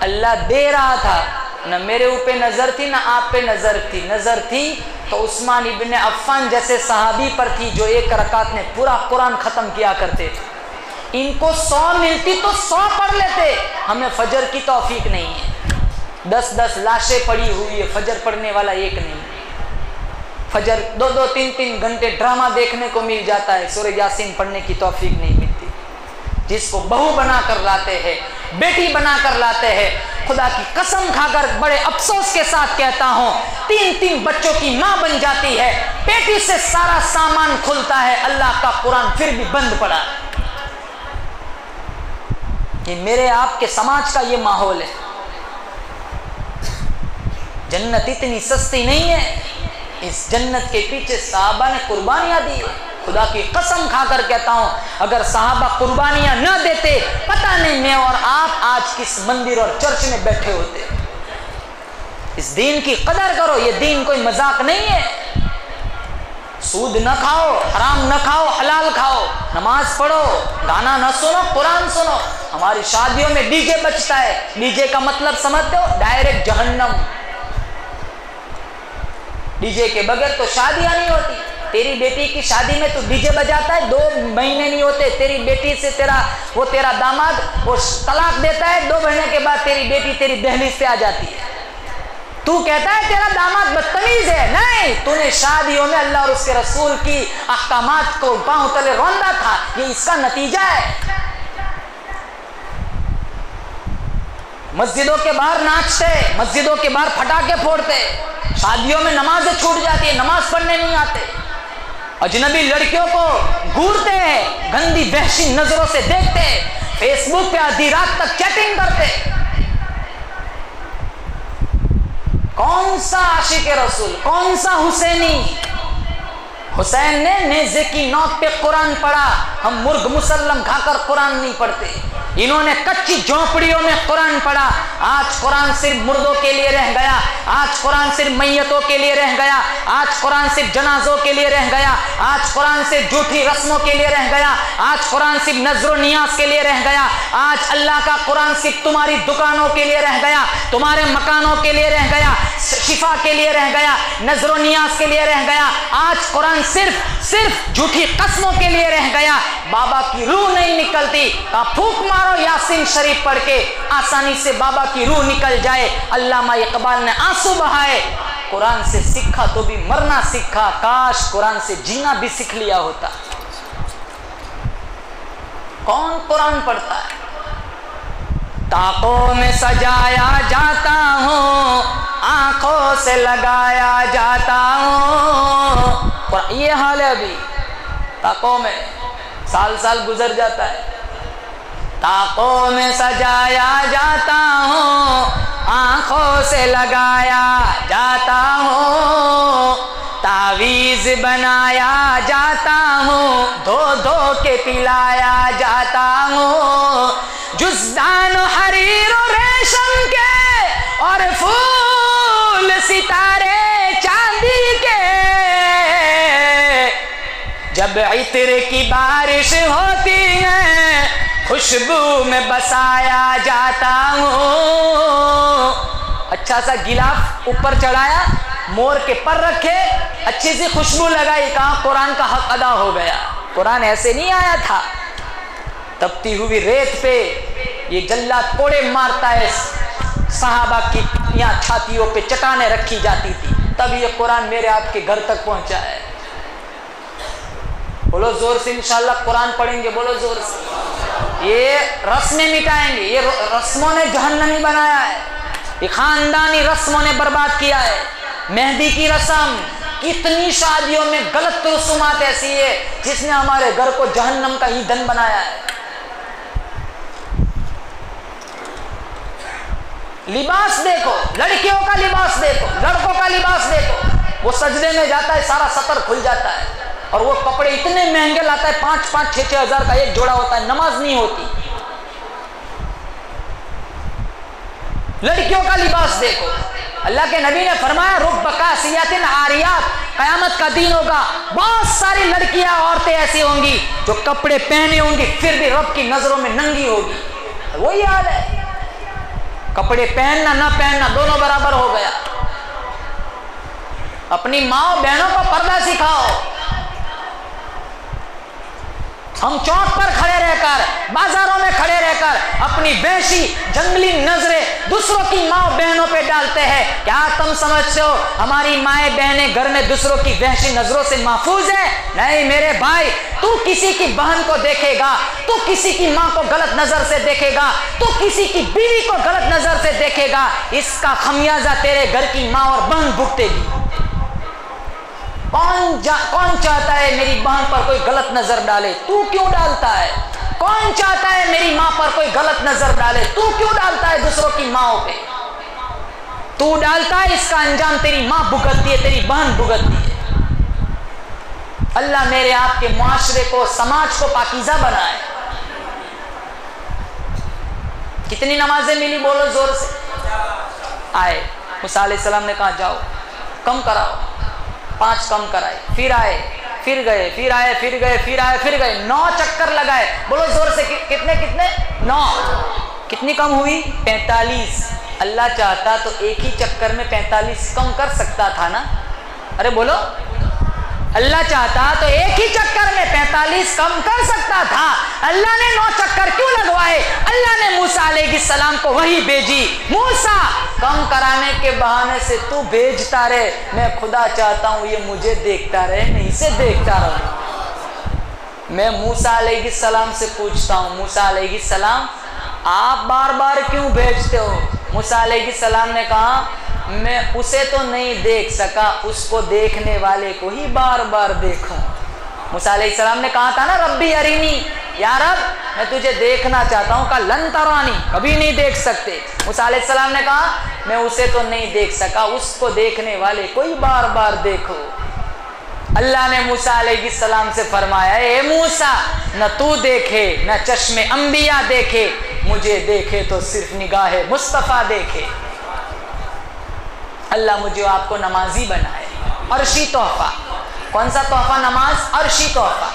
Speaker 1: अल्लाह दे रहा था। न मेरे ऊपर नजर थी न आप पे नजर थी। नजर थी तो उस्मान इब्न अफ़्फ़ान जैसे सहाबी पर थी जो 1 रकात में पूरा कुरान खत्म किया करते थे। इनको 100 मिलती तो 100 पढ़ लेते। हमें फजर की तौफीक नहीं है। 10-10 लाशें पड़ी हुई है, फजर पढ़ने वाला एक नहीं। फजर 2-2, 3-3 घंटे ड्रामा देखने को मिल जाता है, सूरह यासीन पढ़ने की तौफीक नहीं मिलती। जिसको बहू बनाकर लाते हैं, बेटी बनाकर लाते हैं, खुदा की कसम खाकर बड़े अफसोस के साथ कहता हूं, 3-3 बच्चों की मां बन जाती है, पेटी से सारा सामान खुलता है, अल्लाह का कुरान फिर भी बंद पड़ा। ये मेरे आपके समाज का ये माहौल है। जन्नत इतनी सस्ती नहीं है, इस जन्नत के पीछे साहबा ने कुर्बानियां दी है। खुदा की कसम खाकर कहता हूं, अगर साहबा कुर्बानियां न देते, पता नहीं मैं और आप आज किस मंदिर और चर्च में बैठे होते। इस दीन की कदर करो, ये दीन कोई मजाक नहीं है। सूद न खाओ, हराम न खाओ, हलाल खाओ, नमाज पढ़ो, गाना न सुनो, कुरान सुनो। हमारी शादियों में डीजे बजता है। डीजे का मतलब समझते हो? डायरेक्ट जहन्नम। डीजे के बगैर तो शादियां नहीं होती। तेरी बेटी की शादी में तू डीजे बजाता है, 2 महीने नहीं होते, तेरी बेटी से तेरा दामाद वो तलाक देता है, 2 महीने के बाद तेरी बेटी तेरी दहलीज पे आ जाती है। तू कहता है तेरा दामाद बदतमीज है। नहीं, तूने शादियों में अल्लाह और उसके रसूल की अहकामात को पांव तले रौंदा था, ये इसका नतीजा है। मस्जिदों के बाहर नाचते, मस्जिदों के बाहर फटाके फोड़ते, शादियों में नमाजें छूट जाती है, नमाज पढ़ने नहीं आते, अजनबी लड़कियों को घूरते हैं, गंदी वहशी नजरों से देखते, फेसबुक पे आधी रात तक चैटिंग करते। कौन सा आशिक रसूल, कौन सा हुसैनी? हुसैन ने नेज़े की नोक पे कुरान पढ़ा, हम मुर्ग मुसल्लम खाकर कुरान नहीं पढ़ते। इन्होंने कच्ची झोंपड़ियों में कुरान पढ़ा। आज कुरान सिर्फ मुर्दों के लिए रह गया, आज कुरान सिर्फ मैयतों के लिए रह गया, आज कुरान सिर्फ जनाजों के लिए रह गया, आज कुरान सिर्फ झूठी रस्मों के लिए रह गया, आज कुरान सिर्फ नजरो नियाज के लिए रह गया, आज अल्लाह का कुरान सिर्फ तुम्हारी दुकानों के लिए रह गया, तुम्हारे मकानों के लिए रह गया, शिफा के लिए रह गया, नजरो नियाज के लिए रह गया। आज कुरान सिर्फ झूठी कसमों के लिए रह गया। बाबा की रूह नहीं निकलती, का फूंक मारो यासीन शरीफ पढ़ के, आसानी से बाबा की रूह निकल जाए। अल्लामा इकबाल ने आंसू बहाए, कुरान से सीखा तो भी मरना सीखा, काश कुरान से जीना भी सीख लिया होता। कौन कुरान पढ़ता है? ताकों में सजाया जाता हूँ, आंखों से लगाया जाता हूँ। ये हाल है अभी ताकों में, साल साल गुजर जाता है। ताकों में सजाया जाता हूँ, आंखों से लगाया जाता हूँ, तावीज़ बनाया जाता हूँ, धो धो के पिलाया जाता हूँ। जुज़दान हरीर रेशम के और फूल सितारे चांदी के, जब इत्र की बारिश होती है खुशबू में बसाया जाता हूँ। अच्छा सा गिलाफ ऊपर चढ़ाया, मोर के पर रखे, अच्छी सी खुशबू लगाई, कहा कुरान का हक अदा हो गया। कुरान ऐसे नहीं आया था। तपती हुई रेत पे ये जल्लाद कोड़े मारता है, सहाबा की यहाँ छातियों पे चट्टानें रखी जाती थी, तब ये कुरान मेरे आपके घर तक पहुंचा है। बोलो जोर से, इंशाल्लाह कुरान पढ़ेंगे, बोलो जोर से। ये रस्में मिटाएंगे, ये रस्मों ने जहन्नमी बनाया है, ये खानदानी रस्मों ने बर्बाद किया है। मेहंदी की रस्म, कितनी शादियों में गलत रसूमात ऐसी है जिसने हमारे घर को जहन्नम का ईंधन बनाया है। लिबास देखो, लड़कियों का लिबास देखो, लड़कों का लिबास देखो, वो सजदे में जाता है सारा सतर खुल जाता है, और वो कपड़े इतने महंगे लाता है, 5-5, 6-6 हजार का एक जोड़ा होता है, नमाज नहीं होती। लड़कियों का लिबास देखो, अल्लाह के नबी ने फरमाया रुब्ब कासियातिन आरियात, कयामत का दिन होगा, बहुत सारी लड़कियां औरतें ऐसी होंगी जो कपड़े पहने होंगी फिर भी रब की नजरों में नंगी होगी। वही हाल है, कपड़े पहनना ना पहनना दोनों बराबर हो गया। अपनी माँ बहनों को पर्दा सिखाओ। हम चौक पर खड़े रहकर, बाजारों में खड़े रहकर अपनी वैसी जंगली नजरें दूसरों की माँ बहनों पे डालते हैं। क्या तुम समझते हो हमारी माए बहनें घर में दूसरों की वैसी नजरों से महफूज है? नहीं मेरे भाई, तू किसी की बहन को देखेगा, तू किसी की माँ को गलत नजर से देखेगा, तू किसी की बीवी को गलत नजर से देखेगा, इसका खमियाजा तेरे घर की माँ और बहन भुगतेगी। कौन चाहता है मेरी बहन पर कोई गलत नजर डाले? तू क्यों डालता है? कौन चाहता है मेरी माँ पर कोई गलत नजर डाले? तू क्यों डालता है दूसरों की माँओं पे? तू डालता है, इसका अंजाम तेरी माँ भुगतती है, तेरी बहन भुगतती है। अल्लाह मेरे आपके मुआशरे को, समाज को पाकीज़ा बनाए। कितनी नमाजें मिली बोलो जोर से। आए मूसा अलैहिस्सलाम ने कहा जाओ कम कराओ, 5 कम कराए, फिर आए, फिर गए, फिर आए, फिर गए, फिर आए, फिर गए, 9 चक्कर लगाए। बोलो जोर से, कितने 9? कितनी कम हुई? 45। अल्लाह चाहता तो एक ही चक्कर में 45 कम कर सकता था ना? अरे बोलो, अल्लाह चाहता तो एक ही चक्कर में 45 कम कर सकता था। अल्लाह ने 9 चक्कर क्यों लगवाए? अल्लाह ने मूसा अलैहिस्सलाम को वही भेजी, मूसा कम कराने के बहाने से तू भेजता रहे, मैं खुदा चाहता हूं ये मुझे देखता रहे, मैं इसे देखता रहूं। मैं मूसा अलैहिस्सलाम से पूछता हूं, मूसा अलैहिस्सलाम आप बार बार क्यों भेजते हो? मूसा अलैहिस्सलाम ने कहा मैं उसे तो नहीं देख सका, उसको देखने वाले को ही बार बार देखूं। मूसा अलैहिस्सलाम ने कहा था ना रब्बी अरीनी, या रब मैं तुझे देखना चाहता हूँ। कहा लन तरानी, कभी नहीं देख सकते। मूसा अलैहिस्सलाम ने कहा मैं उसे तो नहीं देख सका, उसको देखने वाले को ही बार बार देखो। अल्लाह ने मूसा अलैहिस्सलाम से फरमाया ए मूसा, न तू देखे न चश्मे अंबिया देखे, मुझे देखे तो सिर्फ निगाह मुस्तफ़ा देखे। अल्लाह मुझे आपको नमाजी बनाए। अर्शी तोहफा, कौन सा तोहफा? नमाज, अर्शी तोहफा।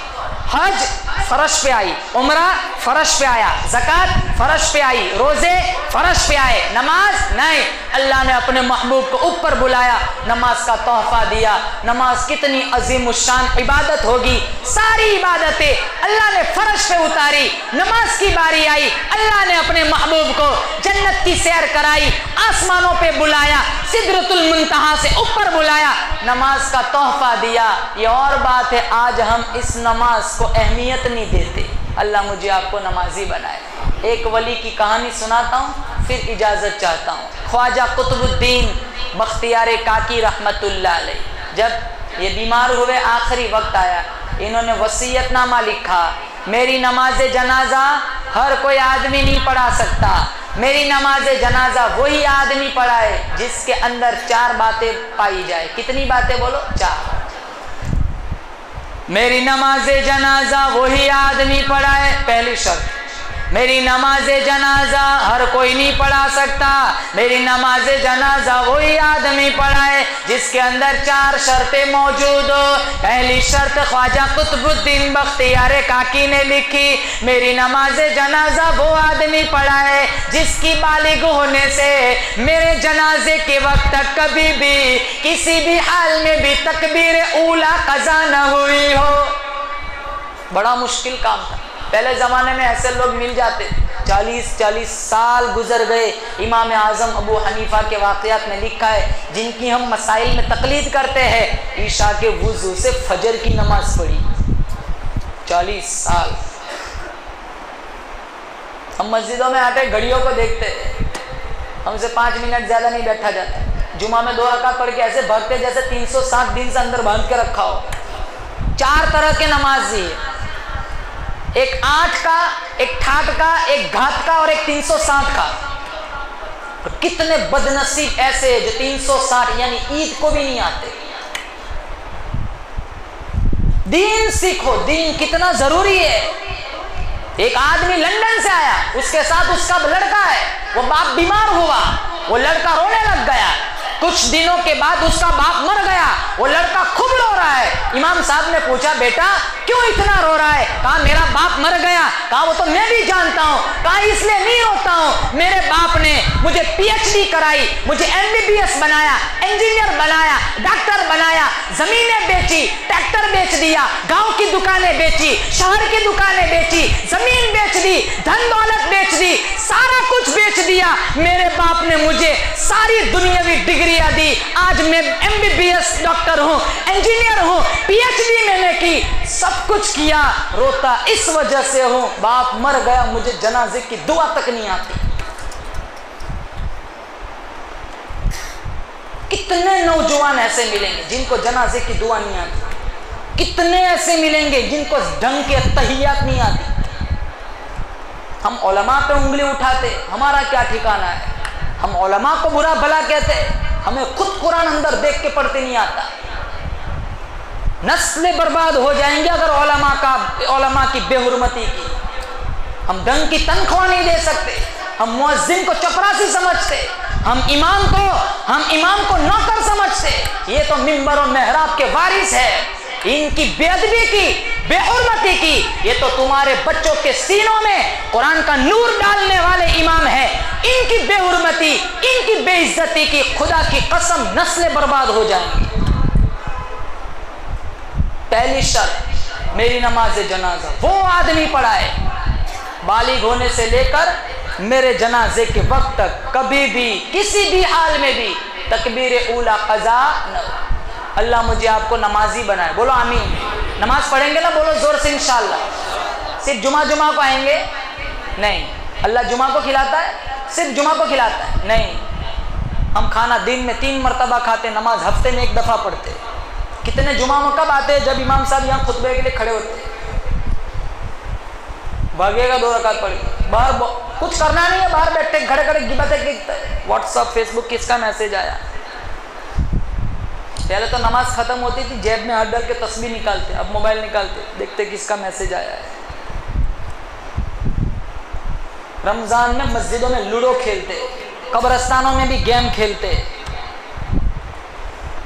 Speaker 1: हज फर्श पे आई, उम्रा फर्श पे आया, ज़कात फर्श पे आई, रोजे फर्श पे आए, नमाज नहीं। अल्लाह ने अपने महबूब को ऊपर बुलाया, नमाज का तोहफा दिया। नमाज कितनी अजीमुश्शान इबादत होगी, सारी इबादतें अल्लाह ने फर्श पे उतारी। नमाज की बारी आई, अल्लाह ने अपने महबूब को जन्नत की सैर कराई, आसमानों पे बुलाया, सिदरतुल मुंतहा से ऊपर बुलाया, नमाज का तोहफा दिया। ये और बात है आज हम इस नमाज को अहमियत नहीं देते। अल्लाह मुझे आपको नमाजी बनाए। एक वली की कहानी सुनाता हूँ, फिर इजाज़त चाहता हूँ। ख्वाजा कुतुबुद्दीन बख्तियार काकी रहमतुल्लाह अलैह जब ये बीमार हुए, आखिरी वक्त आया, इन्होंने वसीयतनामा लिखा, मेरी नमाज जनाजा हर कोई आदमी नहीं पढ़ा सकता, मेरी नमाज जनाजा वही आदमी पढ़ाए जिसके अंदर 4 बातें पाई जाए। कितनी बातें बोलो? 4। मेरी नमाज जनाजा वही आदमी पढ़ाए, पहली शर्त। मेरी नमाज जनाजा हर कोई नहीं पढ़ा सकता, मेरी नमाज जनाजा वही आदमी पढ़ाए जिसके अंदर 4 शर्तें मौजूद हो। पहली शर्त ख्वाजा कुतुबुद्दीन बख्तियार काकी ने लिखी, मेरी नमाज जनाजा वो आदमी पढ़ाए जिसकी बालिग होने से मेरे जनाजे के वक्त तक कभी भी किसी भी हाल में भी तकबीर ऊला कज़ा न हुई हो। बड़ा मुश्किल काम था। पहले ज़माने में ऐसे लोग मिल जाते, 40-40 साल गुजर गए। इमाम आज़म अबू हनीफा के वाक़यात में लिखा है, जिनकी हम मसाइल में तकलीद करते हैं, ईशा के वुज़ू से फजर की नमाज पढ़ी 40 साल। हम मस्जिदों में आते घड़ियों को देखते, हमसे 5 मिनट ज़्यादा नहीं बैठा जाता। जुमा में 2 रकात पढ़ के ऐसे भरते जैसे 360 दिन से अंदर बांध के रखा हो। 4 तरह के नमाजी है, एक 8 का, एक ठाट का, एक घात का और एक 360 का। और कितने बदनसीब ऐसे जो 360 यानी ईद को भी नहीं आते। दीन सीखो, दीन कितना जरूरी है। एक आदमी लंदन से आया, उसके साथ उसका लड़का है, वो बाप बीमार हुआ, वो लड़का रोने लग गया। कुछ दिनों के बाद उसका बाप मर गया, वो लड़का खूब रो रहा है। इमाम साहब ने पूछा बेटा क्यों इतना रो रहा है? कहा मेरा बाप मर गया। कहा वो तो मैं भी जानता हूँ। कहा इसलिए नहीं रोता हूँ, मेरे बाप ने मुझे PhD कराई, मुझे MBBS बनाया, इंजीनियर बनाया, डॉक्टर बनाया, जमीनें बेची, ट्रैक्टर बेच दिया, गांव की दुकानें बेची, शहर की दुकानें बेची, जमीन बेच दी, धन दौलत बेच दी, सारा कुछ बेच दिया। मेरे बाप ने मुझे सारी दुनियावी डिग्रियां दी। आज मैं MBBS डॉक्टर हूँ, इंजीनियर हूँ, PhD मैंने की, सब कुछ किया। रोता इस वजह से हूँ, बाप मर गया, मुझे जनाजे की दुआ तक नहीं आती। कितने नौजवान ऐसे मिलेंगे जिनको जनाजे की दुआ नहीं आती? कितने ऐसे मिलेंगे जिनको ढंग के तहियात नहीं आती? हम उलमा पे उंगली उठाते, हमारा क्या ठिकाना है? हम उलमा को बुरा भला कहते, हमें खुद कुरान अंदर देख के पढ़ते नहीं आता। नस्लें बर्बाद हो जाएंगे अगर उलमा की बेहुरमती की। हम ढंग की तनख्वाह नहीं दे सकते, हम मुअज्जिन को चपरासी समझते, हम इमाम को नौकर समझते। ये तो मिंबर और मेहराब के वारिस है। इनकी बेअदबी की, बेहुरमती की, ये तो तुम्हारे बच्चों के सीनों में कुरान का नूर डालने वाले इमाम है। इनकी बेहुरमती, इनकी बेइज्जती की, खुदा की कसम नस्लें बर्बाद हो जाएंगी। पहली शर्त, मेरी नमाज जनाजा वो आदमी पढ़ाए बालिग होने से लेकर मेरे जनाजे के वक्त तक कभी भी किसी भी हाल में भी तकबीर ऊला कज़ा न। अल्लाह मुझे आपको नमाजी बनाए, बोलो आमीन। नमाज पढ़ेंगे ना, बोलो जोर से इंशाअल्लाह। सिर्फ जुमा को आएंगे नहीं, अल्लाह जुमा को खिलाता है? सिर्फ जुमा को खिलाता है? नहीं, हम खाना दिन में 3 मरतबा खाते, नमाज हफ्ते में 1 दफ़ा पढ़ते। कितने जुमा में कब आते हैं? जब इमाम साहब यहाँ खुतबे के लिए खड़े होते, भागेगा 2 रकात पढ़ेगा, बाहर कुछ करना नहीं है, बाहर बैठे खड़े खड़े गिबातें, व्हाट्सअप फेसबुक किसका मैसेज आया। पहले तो नमाज खत्म होती थी, जेब में हाथ डाल के तस्बीह निकालते, अब मोबाइल निकालते, देखते किसका मैसेज आया है। रमजान में मस्जिदों में लूडो खेलते, कब्रिस्तानों में भी गेम खेलते,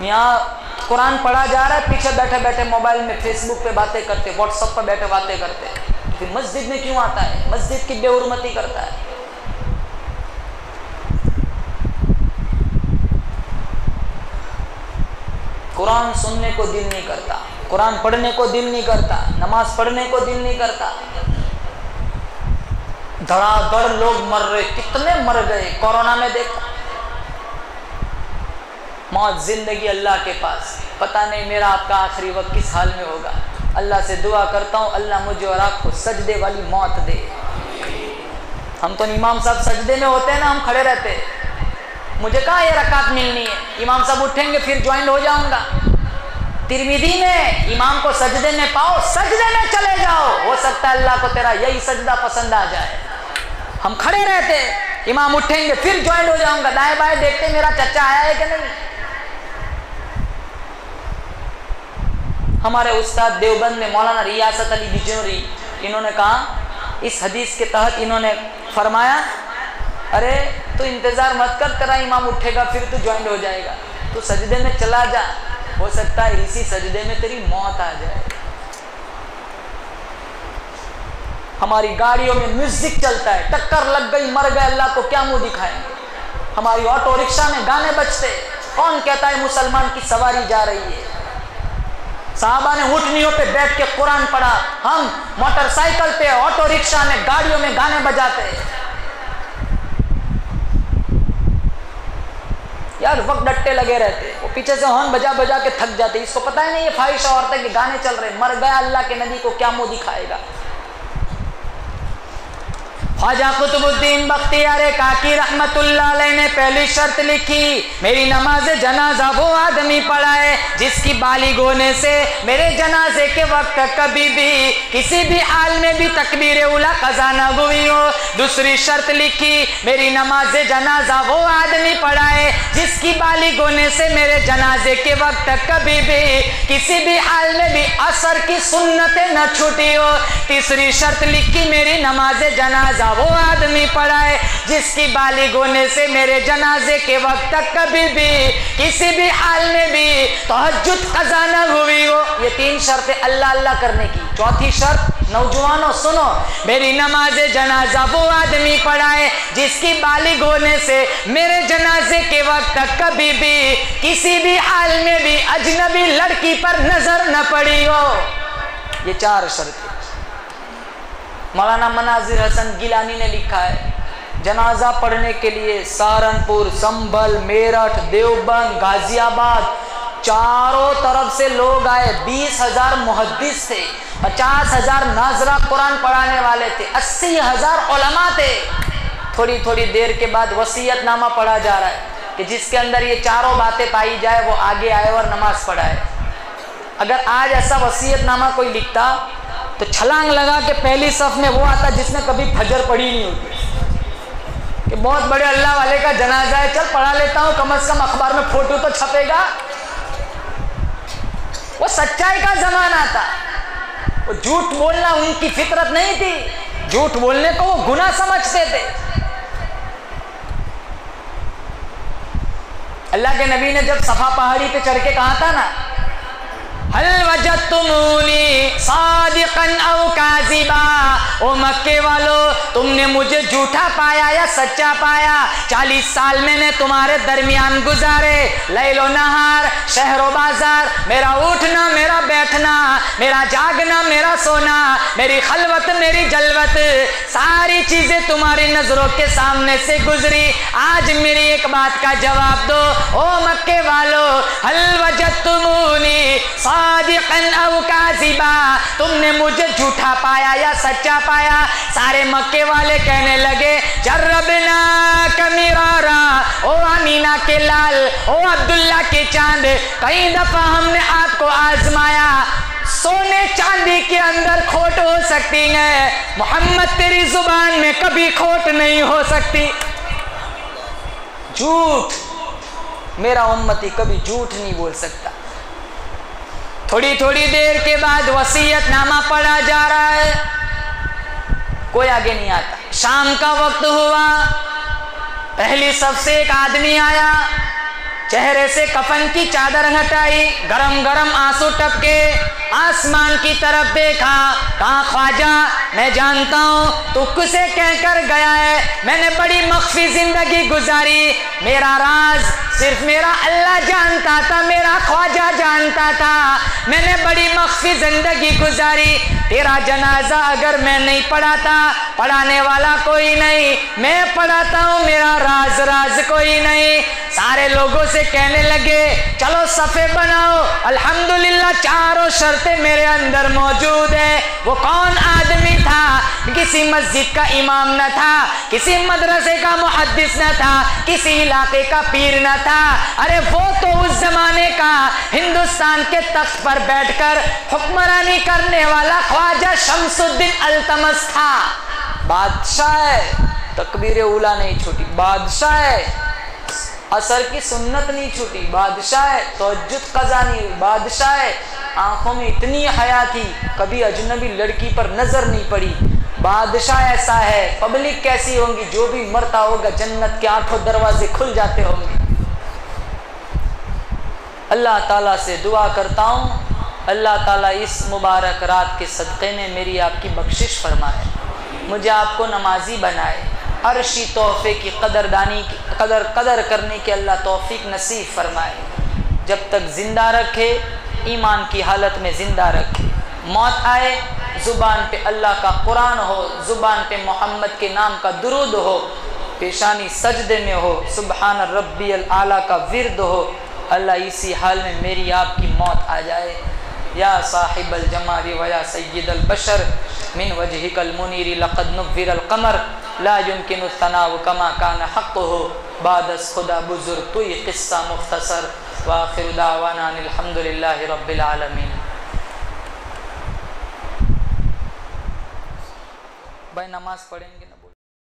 Speaker 1: यहाँ कुरान पढ़ा जा रहा है, पीछे बैठे बैठे मोबाइल में फेसबुक पे बातें करते, व्हाट्सएप पर बैठे बातें करते। फिर मस्जिद में क्यों आता है? मस्जिद की बेहुरमती करता है। कुरान सुनने को दिल नहीं करता, कुरान पढ़ने को दिल नहीं करता, नमाज पढ़ने को दिल नहीं करता। धड़ाधड़ लोग मर रहे, कितने मर गए कोरोना में, देखा। मौत जिंदगी अल्लाह के पास, पता नहीं मेरा आपका आखिरी वक्त किस हाल में होगा। अल्लाह से दुआ करता हूँ, अल्लाह मुझे और आपको सजदे वाली मौत दे। हम तो इमाम साहब सजदे में होते हैं ना, हम खड़े रहते, मुझे कहाँ ये रकात मिलनी है, इमाम साहब उठेंगे फिर ज्वाइन हो जाऊंगा। तिरमिजी में इमाम को सजदे में पाओ, सजदे में चले जाओ, हो सकता है अल्लाह को तेरा यही सजदा पसंद आ जाए। हम खड़े रहते, इमाम उठेंगे फिर ज्वाइन हो जाऊंगा, दाएं बाएं देखते मेरा चचा आया है कि नहीं। हमारे उस्ताद देवबंद में मौलाना रियासत अली बिजनौरी, इन्होंने कहा, इस हदीस के तहत इन्होंने फरमाया, अरे तू इंतजार मत कर, तेरा इमाम उठेगा फिर तू ज्वाइन हो जाएगा, तू सजदे में चला जा, हो सकता है इसी सजदे में तेरी मौत आ जाए। हमारी गाड़ियों में म्यूजिक चलता है, टक्कर लग गई, मर गए, अल्लाह को क्या मुंह दिखाएंगे। हमारी ऑटो रिक्शा में गाने बजते, कौन कहता है मुसलमान की सवारी जा रही है। साहबा ने ऊँटनियों पे बैठ के कुरान पढ़ा, हम मोटरसाइकिल पे, ऑटो रिक्शा में, गाड़ियों में गाने बजाते। यार वक्त डट्टे लगे रहते, वो पीछे से हॉर्न बजा बजा के थक जाते, इसको पता ही नहीं ये फाहिश औरतें के गाने चल रहे, मर गया, अल्लाह के नबी को क्या मुंह दिखाएगा। ख्वाजा कुतुबुद्दीन बख्तियार काकी रहमतुल्लाह अलैह ने पहली शर्त लिखी, मेरी नमाज जनाजा वो आदमी पढ़ाए जिसकी बालिग होने से मेरे जनाजे के वक्त कभी भी किसी भी हाल में भी तकबीर उला कज़ा न हुई हो। दूसरी शर्त लिखी, मेरी नमाज जनाजा वो आदमी पढ़ाए जिसकी बालिग होने से मेरे जनाजे के वक्त कभी भी किसी भी हाल में भी असर की सुन्नतें न छूटी हो। तीसरी शर्त लिखी, मेरी नमाज जनाजा वो आदमी पढ़ाए जिसकी बालिग होने से मेरे जनाजे के वक्त तक कभी भी किसी भी हाल में भी तहज्जुद कज़ा न हुई हो। ये 3 शर्तें अल्लाह अल्लाह करने की। चौथी शर्त, नौजवानों सुनो, मेरी नमाज जनाजा वो आदमी पढ़ाए जिसकी बालिग होने से मेरे जनाजे के वक्त तक कभी भी किसी भी हाल में भी अजनबी लड़की पर नजर न पड़ी हो। ये 4 शर्तें मौलाना मनाजिर हसन गिलानी ने लिखा है। जनाजा पढ़ने के लिए सहारनपुर, संभल, मेरठ, देवबंद, गाजियाबाद, चारों तरफ से लोग आए। 20,000 मुहद्दिस थे, 50,000 नाजरा कुरान पढ़ाने वाले थे, 80,000 उलमा थे। थोड़ी थोड़ी देर के बाद वसीयतनामा पढ़ा जा रहा है कि जिसके अंदर ये चारों बातें पाई जाए वो आगे आए और नमाज पढ़ाए। अगर आज ऐसा वसीयतनामा कोई लिखता तो छलांग लगा के पहली सफ में वो आता जिसने कभी फजर पढ़ी नहीं होती, कि बहुत बड़े अल्लाह वाले का जनाजा है, चल पढ़ा लेता हूँ, कम से कम अखबार में फोटो तो छपेगा। वो सच्चाई का जमाना था, वो झूठ बोलना उनकी फितरत नहीं थी, झूठ बोलने को वो गुनाह समझते थे। अल्लाह के नबी ने जब सफा पहाड़ी पे चढ़ के कहा था ना, हल वजदतुमूनी सादिकन औ काज़िबा, ओ मक्के वालों तुमने मुझे झूठा पाया या सच्चा पाया। 40 साल मैंने तुम्हारे दरमियान गुजारे, लैलो नहार, शहरो बाजार, मेरा उठना मेरा बैठना, मेरा जागना मेरा सोना, मेरी खलवत मेरी जलवत, सारी चीजें तुम्हारी नजरों के सामने से गुजरी। आज मेरी एक बात का जवाब दो, ओ मक्के वालों, हल वजदतुमूनी सादिक़न औ काज़िबा, तुमने मुझे झूठा पाया या सच्चा पाया। सारे मक्के वाले कहने लगे जर्रबना कमीरारा, ओ अमीना के लाल, ओ अब्दुल्ला के चांद, कई दफा हमने आपको आजमाया। सोने चांदी के अंदर खोट हो सकती है, मोहम्मद तेरी जुबान में कभी खोट नहीं हो सकती। झूठ, मेरा उम्मती कभी झूठ नहीं बोल सकता। थोड़ी थोड़ी देर के बाद वसीयतनामा पढ़ा जा रहा है, कोई आगे नहीं आता। शाम का वक्त हुआ, पहली सबसे एक आदमी आया, चेहरे से कफन की चादर हटाई, गरम गरम आंसू टपके, आसमान की तरफ देखा, कहा ख्वाजा मैं जानता हूँ तू किसे कहकर गया है, मैंने बड़ी मख्फी जिंदगी गुजारी, मेरा राज सिर्फ मेरा अल्लाह जानता था, मेरा ख्वाजा जानता था, मैंने बड़ी मख्फी जिंदगी गुजारी। तेरा जनाजा अगर मैं नहीं पढ़ाता, पढ़ाने वाला कोई नहीं, मैं पढ़ाता हूँ, मेरा राज राज कोई नहीं। सारे लोगों से कहने लगे चलो सफ़े बनाओ, अल्हम्दुलिल्लाह चारों शर्तें मेरे अंदर मौजूद है। वो कौन आदमी था? किसी मस्जिद का इमाम न था, किसी मदरसे का मुहद्दिस न था, किसी इलाके का पीर न था, अरे वो तो उस जमाने का हिंदुस्तान के तख्त पर बैठकर हुक्मरानी करने वाला ख्वाजा शमसुद्दीन अल्तमस था। बादशाह है, तकबीर उला नहीं छूटी, बादशाह है, असर की सुन्नत नहीं छूटी, बादशाह है, तहज्जुद कज़ा नहीं हुई, बादशाह है, आंखों में इतनी हया थी कभी अजनबी लड़की पर नजर नहीं पड़ी, बादशाह ऐसा है। पब्लिक कैसी होंगी? जो भी मरता होगा जन्नत के 8 दरवाजे खुल जाते होंगे। अल्लाह ताला से दुआ करता हूँ, अल्लाह ताला इस मुबारक रात के सदक़े में मेरी आपकी बख्शिश फरमाए, मुझे आपको नमाजी बनाए, अर्शी तोहफे की कदर करने की अल्लाह तौफीक नसीब फरमाए। जब तक ज़िंदा रखे, ईमान की हालत में ज़िंदा रखे, मौत आए ज़ुबान पे अल्लाह का कुरान हो, ज़ुबान पे मोहम्मद के नाम का दुरूद हो, पेशानी सजदे में हो, सुबहान रब्बियल आला का विर्द हो। अल्लाह इसी हाल में मेरी आपकी मौत आ जाए। या साहिबल जमाली व या सय्यिदल बशर मिन वजहिकल मुनीरी लक़द नुव्विरल क़मर ला युमकिनु तनाव कमा कान हक़्क़ुहु बादस खुदा बुजुर्ग तु ये क़िस्सा मुख्तसर। व आखिरु दावाना अनिल हम्दुलिल्लाहि रब्बिल आलमीन। भाई नमाज पढ़ेंगे ना।